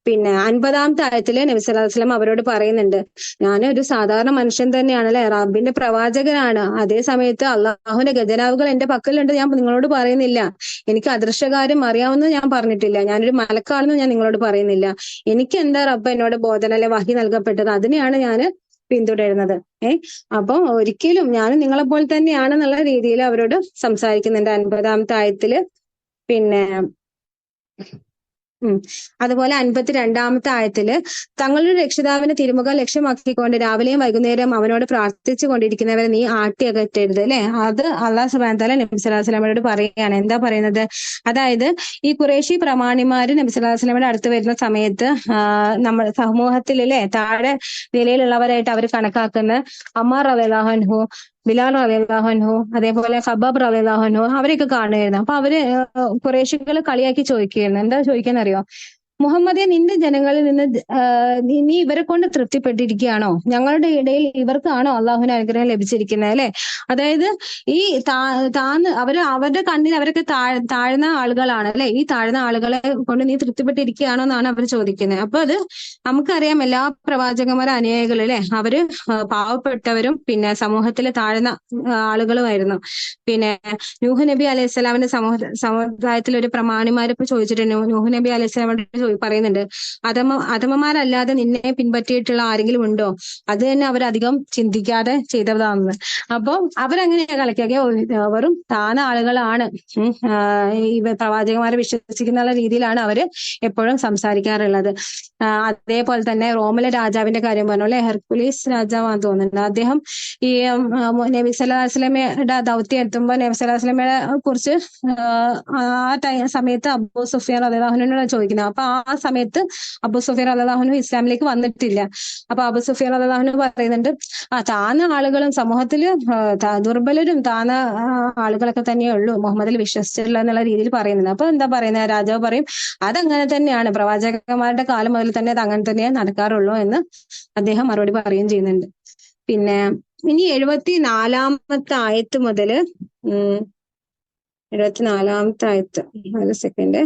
പിന്നെ 50-ാമത്തെ ആയത്തില് നബി സല്ലല്ലാഹു അലൈഹി വസല്ലം അവരോട് പറയുന്നുണ്ട്, ഞാനൊരു സാധാരണ മനുഷ്യൻ തന്നെയാണ് അല്ലെ, റബ്ബിന്റെ പ്രവാചകനാണ്. അതേ സമയത്ത് അള്ളാഹുവിന്റെ ഖജനാവുകൾ എന്റെ പക്കലുണ്ട് ഞാൻ നിങ്ങളോട് പറയുന്നില്ല. എനിക്ക് അദൃശ്യകാര്യം അറിയാവുന്നത് ഞാൻ പറഞ്ഞിട്ടില്ല. ഞാനൊരു മലക്കാണെന്ന് ഞാൻ നിങ്ങളോട് പറയുന്നില്ല. എനിക്ക് എന്താ റബ്ബ് എന്നോട് ബോധന അല്ലെ വഹി നൽകപ്പെട്ടത്, അതിനെയാണ് ഞാൻ പിന്തുടരുന്നത്. അപ്പൊ ഒരിക്കലും ഞാൻ നിങ്ങളെ പോലെ തന്നെയാണെന്നുള്ള രീതിയിൽ അവരോട് സംസാരിക്കുന്നുണ്ട് 50-ാമത്തെ ആയത്തില്. പിന്നെ അതുപോലെ 52-ാമത്തെ ആയത്തില് തങ്ങളുടെ രക്ഷിതാവിന്റെ തിരുമുഖം ലക്ഷ്യമാക്കിക്കൊണ്ട് രാവിലെയും വൈകുന്നേരം അവനോട് പ്രാർത്ഥിച്ചു കൊണ്ടിരിക്കുന്നവരെ നീ അകറ്റരുത് അല്ലെ. അത് അള്ളാഹു സുബ്ഹാനഹു വ തആല നബി സല്ലല്ലാഹു അലൈഹി വസല്ലമയോട് പറയുകയാണ്. എന്താ പറയുന്നത്? അതായത് ഈ ഖുറൈശി പ്രമാണിമാര് നബി സല്ലല്ലാഹു അലൈഹി വസല്ലമയുടെ അടുത്ത് വരുന്ന സമയത്ത് നമ്മുടെ സമൂഹത്തിൽ അല്ലെ താഴെ നിലയിലുള്ളവരായിട്ട് അവർ കണക്കാക്കുന്ന അമ്മാർ റളിയല്ലാഹു അൻഹു, ബിലാൽ റളിയല്ലാഹു അൻഹു, അതേപോലെ ഖബ്ബാബ് റളിയല്ലാഹു അൻഹു, അവരെയൊക്കെ കാണുമായിരുന്നു. അപ്പൊ അവര് ഖുറൈശികൾ കളിയാക്കി ചോദിക്കുകയായിരുന്നു. എന്താ ചോദിക്കാന്നറിയോ? മുഹമ്മദെ, നിന്റെ ജനങ്ങളിൽ നിന്ന് നീ ഇവരെ കൊണ്ട് തൃപ്തിപ്പെട്ടിരിക്കുകയാണോ? ഞങ്ങളുടെ ഇടയിൽ ഇവർക്കാണോ അള്ളാഹുവിന് അനുഗ്രഹം ലഭിച്ചിരിക്കുന്നത് അല്ലെ. അതായത് ഈ അവരുടെ കണ്ണിൽ അവരൊക്കെ താഴ്ന്ന ആളുകളാണ് അല്ലെ. ഈ താഴ്ന്ന ആളുകളെ കൊണ്ട് നീ തൃപ്തിപ്പെട്ടിരിക്കുകയാണോ എന്നാണ് അവർ ചോദിക്കുന്നത്. അപ്പൊ അത് നമുക്കറിയാം, എല്ലാ പ്രവാചകന്മാരുടെ അനുയായികൾ അല്ലെ, അവര് പാവപ്പെട്ടവരും പിന്നെ സമൂഹത്തിലെ താഴ്ന്ന ആളുകളുമായിരുന്നു. പിന്നെ നൂഹ് നബി അലൈഹി സ്വലാമിന്റെ സമുദായത്തിൽ ഒരു പ്രമാണിമാരിപ്പോ ചോദിച്ചിട്ടുണ്ട്. നൂഹ് നബി അലൈഹി സ്വലാമോട് പറയുന്നുണ്ട്, അധമമാരല്ലാതെ നിന്നെ പിൻപറ്റിയിട്ടുള്ള ആരെങ്കിലും ഉണ്ടോ? അത് തന്നെ അവരധികം ചിന്തിക്കാതെ ചെയ്തതാണെന്ന്. അപ്പൊ അവരങ്ങനെയാ കളിക്കാക്കിയ വെറും താന്ന ആളുകളാണ്. ഈ പ്രവാചകന്മാരെ വിശ്വസിക്കുന്ന രീതിയിലാണ് അവര് എപ്പോഴും സംസാരിക്കാറുള്ളത്. അതേപോലെ തന്നെ റോമിലെ രാജാവിന്റെ കാര്യം പറഞ്ഞു അല്ലെ, ഹെർക്കുലീസ് രാജാവാന്ന് തോന്നുന്നുണ്ട്. അദ്ദേഹം ഈ നബി സല്ലല്ലാഹു അലൈഹി വസല്ലമയുടെ ദൗത്യം എത്തുമ്പോൾ നബി സല്ലല്ലാഹു അലൈഹി വസല്ലമയെ കുറിച്ച് സമയത്ത് അബൂ സുഫിയാൻ റളിയല്ലാഹു അൻഹുവിനോട് ചോദിക്കുന്നത്. അപ്പൊ ആ സമയത്ത് അബൂ സുഫിയാൻ റളിയല്ലാഹു അൻഹു ഇസ്ലാമിലേക്ക് വന്നിട്ടില്ല. അപ്പൊ അബൂ സുഫിയാൻ റളിയല്ലാഹു അൻഹു പറയുന്നുണ്ട്, താന്ന ആളുകളും സമൂഹത്തില് ദുർബലരും താന്ന ആളുകളൊക്കെ തന്നെയേ ഉള്ളൂ മുഹമ്മദിൽ വിശ്വസിച്ചിട്ടില്ല എന്നുള്ള രീതിയിൽ പറയുന്നുണ്ട്. അപ്പൊ എന്താ പറയുന്നത്? രാജാവ് പറയും, അതങ്ങനെ തന്നെയാണ്, പ്രവാചകന്മാരുടെ കാലം മുതൽ തന്നെ അത് അങ്ങനെ തന്നെ നടക്കാറുള്ളൂ എന്ന് അദ്ദേഹം മറുപടി പറയുകയും ചെയ്യുന്നുണ്ട്. പിന്നെ ഇനി 74-ാമത്തെ ആയത്ത് മുതല് 74-ാമത്തെ ആയത്ത്, ഒരു സെക്കൻഡ്.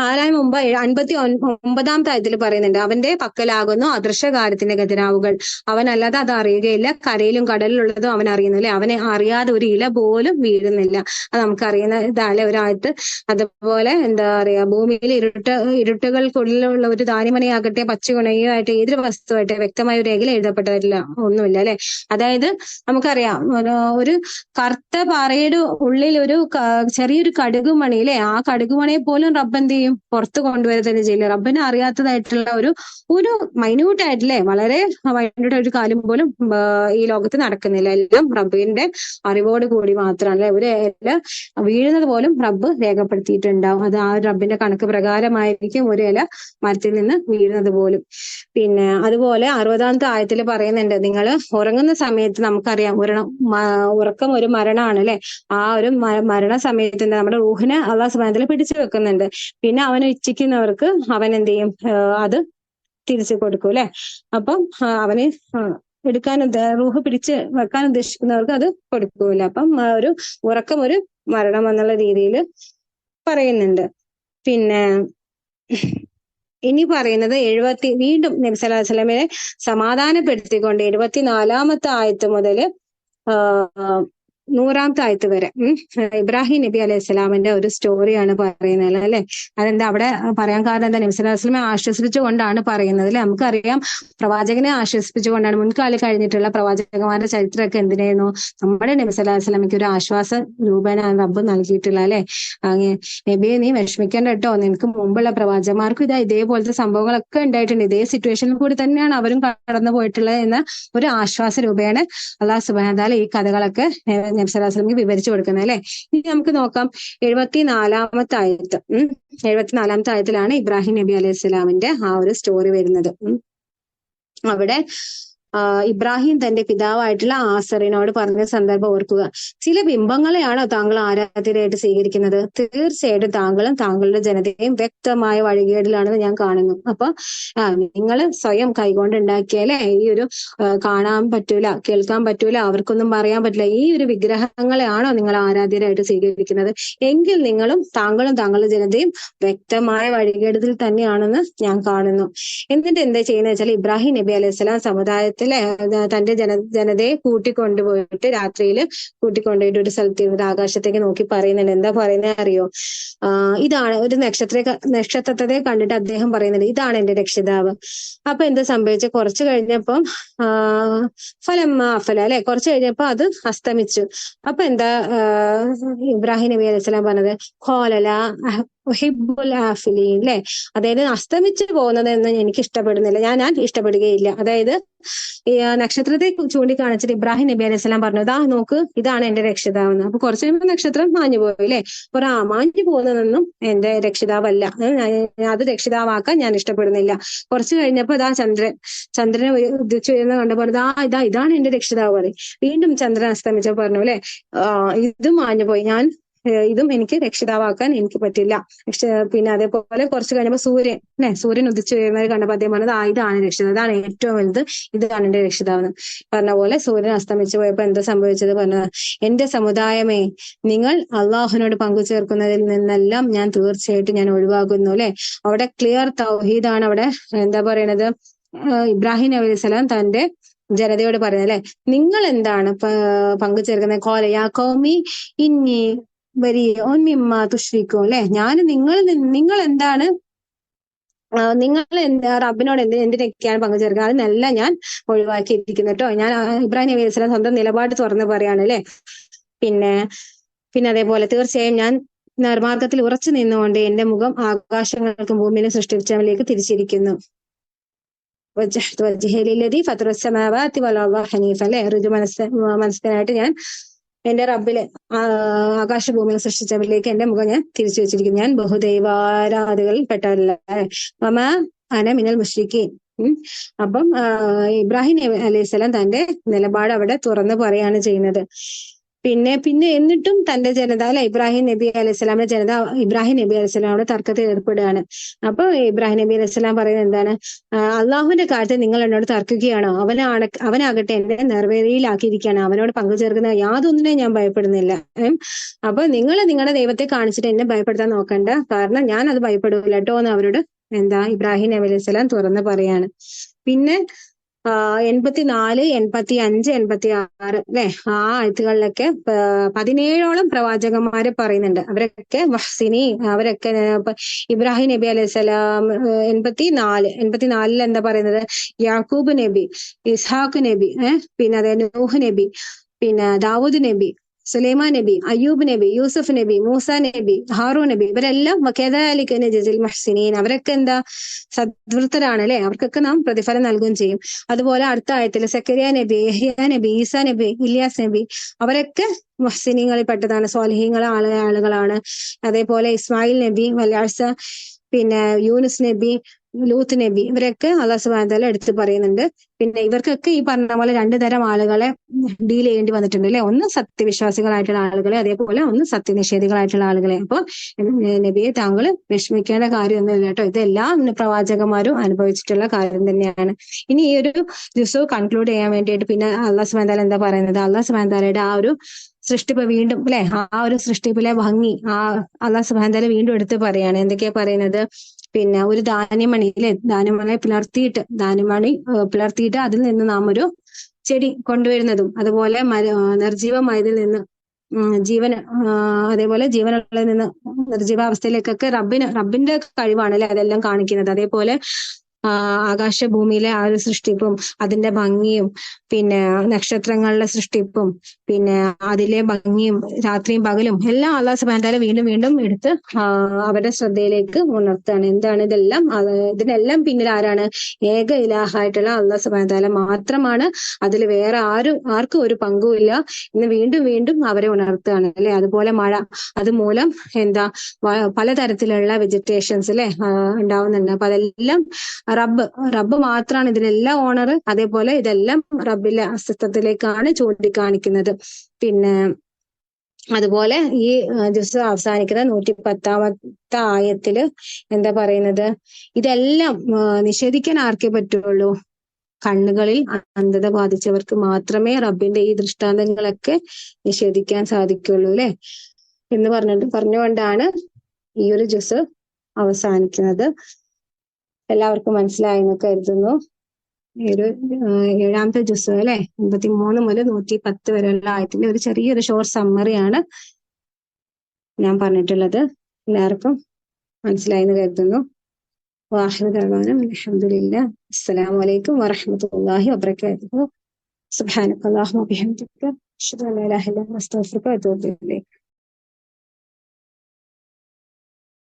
ആരായ മുമ്പ് 59-ാമത്തെ ആയത്തിൽ പറയുന്നുണ്ട്, അവന്റെ പക്കലാകുന്നു അദൃശ്യകാര്യത്തിന്റെ ഖജനാവുകൾ, അവനല്ലാതെ അത് അറിയുകയില്ല. കരയിലും കടലിലുള്ളതും അവൻ അറിയുന്നു അല്ലെ. അവനെ അറിയാതെ ഒരു ഇല പോലും വീഴുന്നില്ല. അത് നമുക്കറിയുന്ന ഇതല്ലേ ഒരായത്ത്. അതുപോലെ എന്താ പറയാ, ഭൂമിയിൽ ഇരുട്ടുകൾക്കുള്ളിലുള്ള ഒരു ധാന്യമണിയാകട്ടെ പച്ചയുണയുമായിട്ട് ഏതൊരു വസ്തുവായിട്ട് വ്യക്തമായ ഒരു രേഖയിൽ എഴുതപ്പെട്ടതായിട്ടില്ല, ഒന്നുമില്ല അല്ലെ. അതായത് നമുക്കറിയാം, ഒരു കറുത്ത പാറയുടെ ഉള്ളിൽ ഒരു ചെറിയൊരു കടുകുമണി അല്ലെ, ആ കടുകുമണിയെ പോലും റബ്ബ് എന്ത് ചെയ്യും? പുറത്ത് കൊണ്ടുവരുക തന്നെ ചെയ്യില്ല. റബ്ബിനെ അറിയാത്തതായിട്ടുള്ള ഒരു മൈന്യൂട്ട് ആയിട്ടില്ലേ, വളരെ മൈന്യൂട്ട് ഒരു കാര്യം പോലും ഈ ലോകത്ത് നടക്കുന്നില്ല. എല്ലാം റബ്ബിന്റെ അറിവോട് കൂടി മാത്രമാണ് അല്ലെ. ഒരു ഇല വീഴുന്നത് പോലും റബ്ബ് രേഖപ്പെടുത്തിയിട്ടുണ്ടാവും. അത് ആ റബ്ബിന്റെ കണക്ക് പ്രകാരമായിരിക്കും ഒരു ഇല മരത്തിൽ നിന്ന് വീഴുന്നത് പോലും. പിന്നെ അതുപോലെ 60-ാമത്തെ ആയത്തിൽ പറയുന്നുണ്ട്, നിങ്ങൾ ഉറങ്ങുന്ന സമയത്ത് നമുക്കറിയാം ഉറക്കം ഒരു മരണമാണ് അല്ലെ. ആ ഒരു മരണ സമയത്ത് നമ്മുടെ റൂഹിനെ അള്ളാഹു സുബ്ഹാനഹു വ തആല പിടിച്ചു വെക്കുന്നുണ്ട്. പിന്നെ അവനെ ഇച്ഛിക്കുന്നവർക്ക് അവൻ എന്ത് ചെയ്യും? അത് തിരിച്ചു കൊടുക്കും അല്ലെ. അപ്പം അവന് റൂഹ് പിടിച്ച് വെക്കാൻ ഉദ്ദേശിക്കുന്നവർക്ക് അത് കൊടുക്കൂല. അപ്പം ഒരു ഉറക്കം ഒരു മരണം എന്നുള്ള രീതിയിൽ പറയുന്നുണ്ട്. പിന്നെ ഇനി പറയുന്നത് വീണ്ടും നബി സല്ലല്ലാഹു അലൈഹി വസല്ലമയെ സമാധാനപ്പെടുത്തിക്കൊണ്ട് 74-ാമത്തെ ആയത്ത് മുതൽ 100-ാമത്തെ ആയത്ത് വരെ ഇബ്രാഹിം നബി അലൈഹി സ്വലാമിന്റെ ഒരു സ്റ്റോറിയാണ് പറയുന്നത് അല്ലെ. അതെന്താ അവിടെ പറയാൻ കാരണം എന്താ, നബി സല്ലല്ലാഹു അലൈഹി വസല്ലമയെ ആശ്വസിപ്പിച്ചുകൊണ്ടാണ് പറയുന്നത് അല്ലെ. നമുക്കറിയാം പ്രവാചകനെ ആശ്വസിപ്പിച്ചുകൊണ്ടാണ്. മുൻകാലം കഴിഞ്ഞിട്ടുള്ള പ്രവാചകന്മാരുടെ ചരിത്രമൊക്കെ എന്തിനായിരുന്നു, നമ്മുടെ നബി സല്ലല്ലാഹു അലൈഹി വസല്ലമയ്ക്ക് ഒരു ആശ്വാസ രൂപേണ റബ്ബ് നൽകിയിട്ടുള്ള അല്ലെ. നബിയെ നീ വിഷമിക്കേണ്ട കേട്ടോ, നിനക്ക് മുമ്പുള്ള പ്രവാചകന്മാർക്കും ഇതേപോലത്തെ സംഭവങ്ങളൊക്കെ ഉണ്ടായിട്ടുണ്ട്, ഇതേ സിറ്റുവേഷനിൽ കൂടി തന്നെയാണ് അവരും കടന്നു പോയിട്ടുള്ളത് എന്ന ഒരു ആശ്വാസ രൂപേണ അള്ളാഹു സുബ്ഹാനഹു വ തആല ഈ കഥകളൊക്കെ നബി സല്ലല്ലാഹു അലൈഹി വസല്ലമയ്ക്ക് വിവരിച്ചു കൊടുക്കുന്നത് അല്ലെ. ഇനി നമുക്ക് നോക്കാം 74-ാമത്തെ ആയത്ത്. 74-ാമത്തെ ആയത്തിലാണ് ഇബ്രാഹിം നബി അലൈഹി സ്വലാമിന്റെ ആ ഒരു സ്റ്റോറി വരുന്നത്. അവിടെ ഇബ്രാഹിം തന്റെ പിതാവായിട്ടുള്ള ആസറിനോട് പറഞ്ഞ സന്ദർഭം ഓർക്കുക. ചില ബിംബങ്ങളെയാണോ താങ്കൾ ആരാധ്യരായിട്ട് സ്വീകരിക്കുന്നത്? തീർച്ചയായിട്ടും താങ്കളും താങ്കളുടെ ജനതയും വ്യക്തമായ വഴികേടിലാണെന്ന് ഞാൻ കാണുന്നു. അപ്പൊ നിങ്ങൾ സ്വയം കൈകൊണ്ട് ഉണ്ടാക്കിയാലേ ഈ ഒരു കാണാൻ പറ്റൂല, കേൾക്കാൻ പറ്റൂല, അവർക്കൊന്നും പറയാൻ പറ്റില്ല, ഈ ഒരു വിഗ്രഹങ്ങളെയാണോ നിങ്ങൾ ആരാധ്യരായിട്ട് സ്വീകരിക്കുന്നത്? എങ്കിൽ താങ്കളും താങ്കളുടെ ജനതയും വ്യക്തമായ വഴികേടിൽ തന്നെയാണെന്ന് ഞാൻ കാണുന്നു. എന്നിട്ട് എന്താ ചെയ്യുന്നത് വെച്ചാൽ ഇബ്രാഹിം നബി അലൈഹി സ്വലാം സമുദായത്തിലെ തന്റെ ജനതയെ കൂട്ടിക്കൊണ്ടുപോയിട്ട് രാത്രിയിൽ കൂട്ടിക്കൊണ്ടുപോയിട്ട് ഒരു സ്ഥലത്ത് ഇരുന്നിട്ട് ആകാശത്തേക്ക് നോക്കി പറയുന്നുണ്ട്. എന്താ പറയുന്നത് അറിയോ? ഇതാണ് ഒരു നക്ഷത്രത്തെ കണ്ടിട്ട് അദ്ദേഹം പറയുന്നുണ്ട്, ഇതാണ് എന്റെ രക്ഷിതാവ്. അപ്പൊ എന്താ സംഭവിച്ച, കുറച്ചു കഴിഞ്ഞപ്പം ഫലമ്മ അഫല അല്ലെ, കുറച്ചു കഴിഞ്ഞപ്പോ അത് അസ്തമിച്ചു. അപ്പൊ എന്താ ഇബ്രാഹിം നബി അലൈഹി സ്വലാം പറഞ്ഞത്, ഖാലല ഉഹിബ്ബുൽ ആഫിലീൻ അല്ലെ, അതായത് അസ്തമിച്ചു പോകുന്നതെന്ന് എനിക്ക് ഇഷ്ടപ്പെടുന്നില്ല, ഞാൻ ഇഷ്ടപ്പെടുകയില്ല. അതായത് ഈ നക്ഷത്രത്തെ ചൂണ്ടിക്കാണിച്ചിട്ട് ഇബ്രാഹിം നബി അലൈഹി സ്വലാം പറഞ്ഞു, ഇതാ നോക്ക്, ഇതാണ് എന്റെ രക്ഷിതാവെന്ന്. അപ്പൊ കുറച്ചു കഴിയുമ്പോൾ നക്ഷത്രം മാഞ്ഞു പോയി അല്ലെ. മാഞ്ഞു പോകുന്നതൊന്നും എന്റെ രക്ഷിതാവല്ല, അത് രക്ഷിതാവാക്കാൻ ഞാൻ ഇഷ്ടപ്പെടുന്നില്ല. കുറച്ചു കഴിഞ്ഞപ്പോ ഇതാ ചന്ദ്രനെ ഉദിച്ചു വരുന്ന കണ്ടപ്പോൾ ഇതാണ് എന്റെ രക്ഷിതാവ് പറയും. വീണ്ടും ചന്ദ്രൻ അസ്തമിച്ചപ്പോ പറഞ്ഞു അല്ലെ, ഇതും മാഞ്ഞു പോയി, ഇതും എനിക്ക് രക്ഷിതാവാക്കാൻ എനിക്ക് പറ്റില്ല. പിന്നെ അതേപോലെ കുറച്ച് കഴിഞ്ഞപ്പോ സൂര്യൻ ഉദിച്ചു വരുന്നത് കണ്ടപ്പോ അദ്ദേഹം പറഞ്ഞത്, ഇതാണ് രക്ഷിതാവ്, ഇതാണ് ഏറ്റവും വലുത്, ഇതാണ് എന്റെ രക്ഷിതാവെന്ന് പറഞ്ഞ പോലെ സൂര്യൻ അസ്തമിച്ചു പോയപ്പോ എന്താ സംഭവിച്ചത് പറഞ്ഞത്, എന്റെ സമുദായമേ, നിങ്ങൾ അള്ളാഹുവിനോട് പങ്കു ചേർക്കുന്നതിൽ നിന്നെല്ലാം ഞാൻ തീർച്ചയായിട്ടും ഞാൻ ഒഴിവാകുന്നു അല്ലെ. അവിടെ ക്ലിയർ തൗഹീദാണ് അവിടെ എന്താ പറയണത്, ഇബ്രാഹിം നബി അലൈഹി സ്വലാം തന്റെ ജനതയോട് പറയുന്നത് അല്ലെ. നിങ്ങൾ എന്താണ് പങ്കു ചേർക്കുന്നത്? ഖാല യാ ഖൗമി ഇന്നി ബരീഉൻ മിമ്മാ തുശ്രികൂൻ അല്ലെ, നിങ്ങൾ എന്താണ് റബ്ബിനോട് എന്തിനൊക്കെയാണ് പങ്കു ചേർക്കുക, അതിനെല്ലാം ഞാൻ ഒഴിവാക്കിയിരിക്കുന്നു കേട്ടോ. ഞാൻ ഇബ്രാഹിം നബി അലൈഹി സ്വലാം സ്വന്തം നിലപാട് തുറന്ന് പറയാണ് അല്ലെ. പിന്നെ അതേപോലെ തീർച്ചയായും ഞാൻ നിർമാർഗത്തിൽ ഉറച്ചു നിന്നുകൊണ്ട് എന്റെ മുഖം ആകാശങ്ങൾക്കും ഭൂമിയിലും സൃഷ്ടിച്ചവനിലേക്ക് തിരിച്ചിരിക്കുന്നു. അല്ലെ, ഋജു മനസ്കനായിട്ട് ഞാൻ എന്റെ റബ്ബിലെ ആകാശഭൂമിയിൽ സൃഷ്ടിച്ചവരിലേക്ക് എന്റെ മുഖം ഞാൻ തിരിച്ചു വെച്ചിരിക്കുന്നു. ഞാൻ ബഹുദൈവാരാധികളിൽ പെട്ടവരല്ല. മമ അന മിനൽ മുശ്രിക്കീൻ. അപ്പം ഇബ്രാഹിം അലൈഹി സ്വലാം തന്റെ നിലപാട് അവിടെ തുറന്നു പറയാണ് ചെയ്യുന്നത്. പിന്നെ എന്നിട്ടും തന്റെ ജനത അല്ലെ, ഇബ്രാഹിം നബി അലൈഹി സ്വലാമിന്റെ ജനത ഇബ്രാഹിം നബി അലൈഹി സ്വലാമോട് തർക്കത്തിൽ ഏർപ്പെടുകയാണ്. അപ്പൊ ഇബ്രാഹിം നബി അലൈഹി സ്വലാം പറയുന്നത് എന്താണ്, അള്ളാഹുവിന്റെ കാര്യത്തിൽ നിങ്ങൾ എന്നോട് തർക്കിക്കുകയാണോ? അവനാകട്ടെ എന്നെ നിർവേദിയിലാക്കിയിരിക്കുകയാണ്, അവനോട് പങ്കുചേർക്കുന്ന യാതൊന്നിനെ ഞാൻ ഭയപ്പെടുന്നില്ല. അപ്പൊ നിങ്ങൾ നിങ്ങളുടെ ദൈവത്തെ കാണിച്ചിട്ട് എന്നെ ഭയപ്പെടുത്താൻ നോക്കണ്ട, കാരണം ഞാൻ അത് ഭയപ്പെടില്ല കേട്ടോ എന്ന് അവരോട് ഇബ്രാഹിം നബി അലൈഹി സ്വലാം തുറന്ന് പറയാണ്. പിന്നെ 84, 85, 86 അല്ലെ, ആ ആയത്തുകളിലൊക്കെ 17ഓളം പ്രവാചകന്മാരെ പറയുന്നുണ്ട്. അവരൊക്കെ വഹ്സിനി, അവരൊക്കെ ഇബ്രാഹിം നബി അലൈഹി സ്വലാം 84 എന്താ പറയുന്നത്, യാക്കൂബ് നബി, ഇസ്ഹാഖ് നബി, പിന്നെ അതെ നൂഹ് നബി, പിന്നെ ദാവൂദ് നബി, സുലൈമാൻ നബി, അയ്യൂബ് നബി, യൂസുഫ് നബി, മൂസ നബി, ഹാറൂൻ നബി, ഇവരെല്ലാം മുഹ്സിനീൻ, അവരൊക്കെ എന്താ സദ്വൃത്തരാണ് അല്ലെ, അവർക്കൊക്കെ നാം പ്രതിഫലം നൽകുകയും ചെയ്യും. അതുപോലെ അടുത്ത ആയത്തിൽ സക്കരിയ നബി, യഹ്യ നബി, ഈസാ നബി, ഇല്യാസ് നബി, അവരൊക്കെ മുഹ്സിനീങ്ങളിൽ പെട്ടതാണ്, സ്വാലിഹീങ്ങൾ ആളുകളാണ്. അതേപോലെ ഇസ്മായിൽ നബി, വല്യാഴ്സ, പിന്നെ യൂനുസ് നബി, ലൂത്ത് നബി, ഇവരൊക്കെ അല്ലാഹു സുബ്ഹാനഹു വ തആല എടുത്ത് പറയുന്നുണ്ട്. പിന്നെ ഇവർക്കൊക്കെ ഈ പറഞ്ഞ പോലെ 2 തരം ആളുകളെ ഡീൽ ചെയ്യേണ്ടി വന്നിട്ടുണ്ട് അല്ലെ. ഒന്ന് സത്യവിശ്വാസികളായിട്ടുള്ള ആളുകളെ, അതേപോലെ ഒന്ന് സത്യനിഷേധികളായിട്ടുള്ള ആളുകളെ. അപ്പൊ നബിയെ താങ്കൾ വിഷമിക്കേണ്ട കാര്യമൊന്നുമില്ല കേട്ടോ, ഇതെല്ലാ പ്രവാചകന്മാരും അനുഭവിച്ചിട്ടുള്ള കാര്യം തന്നെയാണ്. ഇനി ഈ ഒരു ദിവസവും കൺക്ലൂഡ് ചെയ്യാൻ വേണ്ടിയിട്ട് പിന്നെ അല്ലാഹു സുബ്ഹാനഹു വ തആല എന്താ പറയുന്നത്, അല്ലാഹു സുബ്ഹാനഹു വ തആലയുടെ ആ ഒരു സൃഷ്ടിപ്പ് വീണ്ടും അല്ലെ, ആ ഒരു സൃഷ്ടിപ്പിലെ ഭംഗി അല്ലാഹു സുബ്ഹാനഹു വ തആല വീണ്ടും എടുത്ത് പറയാണ്. എന്തൊക്കെയാ പറയുന്നത്, പിന്നെ ഒരു ധാന്യമണി അല്ലെ, ധാന്യമണി പിളർത്തിയിട്ട് അതിൽ നിന്ന് നാം ഒരു ചെടി കൊണ്ടുവരുന്നതും, അതുപോലെ നിർജീവമായതിൽ നിന്ന് ജീവൻ അതേപോലെ ജീവനുള്ളതിൽ നിന്ന് നിർജീവാവസ്ഥയിലേക്കൊക്കെ റബ്ബിന്റെ കഴിവാണ് അല്ലെ അതെല്ലാം കാണിക്കുന്നത്. അതേപോലെ ആകാശഭൂമിയിലെ ആ ഒരു സൃഷ്ടിപ്പും അതിന്റെ ഭംഗിയും പിന്നെ നക്ഷത്രങ്ങളുടെ സൃഷ്ടിപ്പും പിന്നെ അതിലെ ഭംഗിയും രാത്രിയും പകലും എല്ലാം അല്ലാഹു സുബ്ഹാനഹു വ തആല വീണ്ടും വീണ്ടും എടുത്ത് അവരുടെ ശ്രദ്ധയിലേക്ക് ഉണർത്താണ്. എന്താണ് ഇതെല്ലാം? ഇതിനെല്ലാം പിന്നിൽ ആരാണ്? ഏക ഇലാഹായിട്ടുള്ള അല്ലാഹു സുബ്ഹാനഹു വ തആല മാത്രമാണ്. അതിൽ വേറെ ആർക്കും ഒരു പങ്കുമില്ല എന്ന് വീണ്ടും വീണ്ടും അവരെ ഉണർത്തുകയാണ് അല്ലെ. അതുപോലെ മഴ, അതുമൂലം എന്താ പലതരത്തിലുള്ള വെജിറ്റേഷൻസ് അല്ലെ ഉണ്ടാവുന്നുണ്ട്. അപ്പൊ അതെല്ലാം റബ്ബ് മാത്രമാണ് ഇതിനെല്ലാം ഓണർ. അതേപോലെ ഇതെല്ലാം റബ്ബിലെ അസ്തിത്വത്തിലേക്കാണ് ചൂണ്ടിക്കാണിക്കുന്നത്. പിന്നെ അതുപോലെ ഈ ജുസ് അവസാനിക്കുന്ന 110-ാമത്തെ ആയത്തില് എന്താ പറയുന്നത്? ഇതെല്ലാം നിഷേധിക്കാൻ ആർക്കേ പറ്റുള്ളൂ? കണ്ണുകളിൽ അന്ധത ബാധിച്ചവർക്ക് മാത്രമേ റബ്ബിന്റെ ഈ ദൃഷ്ടാന്തങ്ങളൊക്കെ നിഷേധിക്കാൻ സാധിക്കുള്ളൂ അല്ലെ എന്ന് പറഞ്ഞുകൊണ്ടാണ് ഈ ഒരു ജുസ് അവസാനിക്കുന്നത്. എല്ലാവർക്കും മനസ്സിലായി എന്ന് കരുതുന്നു. ഈ ഒരു 7-ാമത്തെ ജുസ് അല്ലെ 83 മുതൽ 110 വരെയുള്ള ആയത്തിന്റെ ഒരു ചെറിയൊരു ഷോർട്ട് സമ്മറിയാണ് ഞാൻ പറഞ്ഞിട്ടുള്ളത്. എല്ലാവർക്കും മനസ്സിലായി എന്ന് കരുതുന്നു. വാഹിദ് ദഅ്വാനാ അൽഹംദുലില്ലാഹ്. അസ്സലാമു അലൈക്കും വറഹ്മത്തുള്ളാഹി വബറകാതുഹു. സുബ്ഹാനക അല്ലാഹുമ്മ വബിഹംദിക അഷ്ഹദു അൻ ലാ ഇലാഹ ഇല്ല അൻത അസ്തഗ്ഫിറുക വഅതൂബു ഇലൈക്.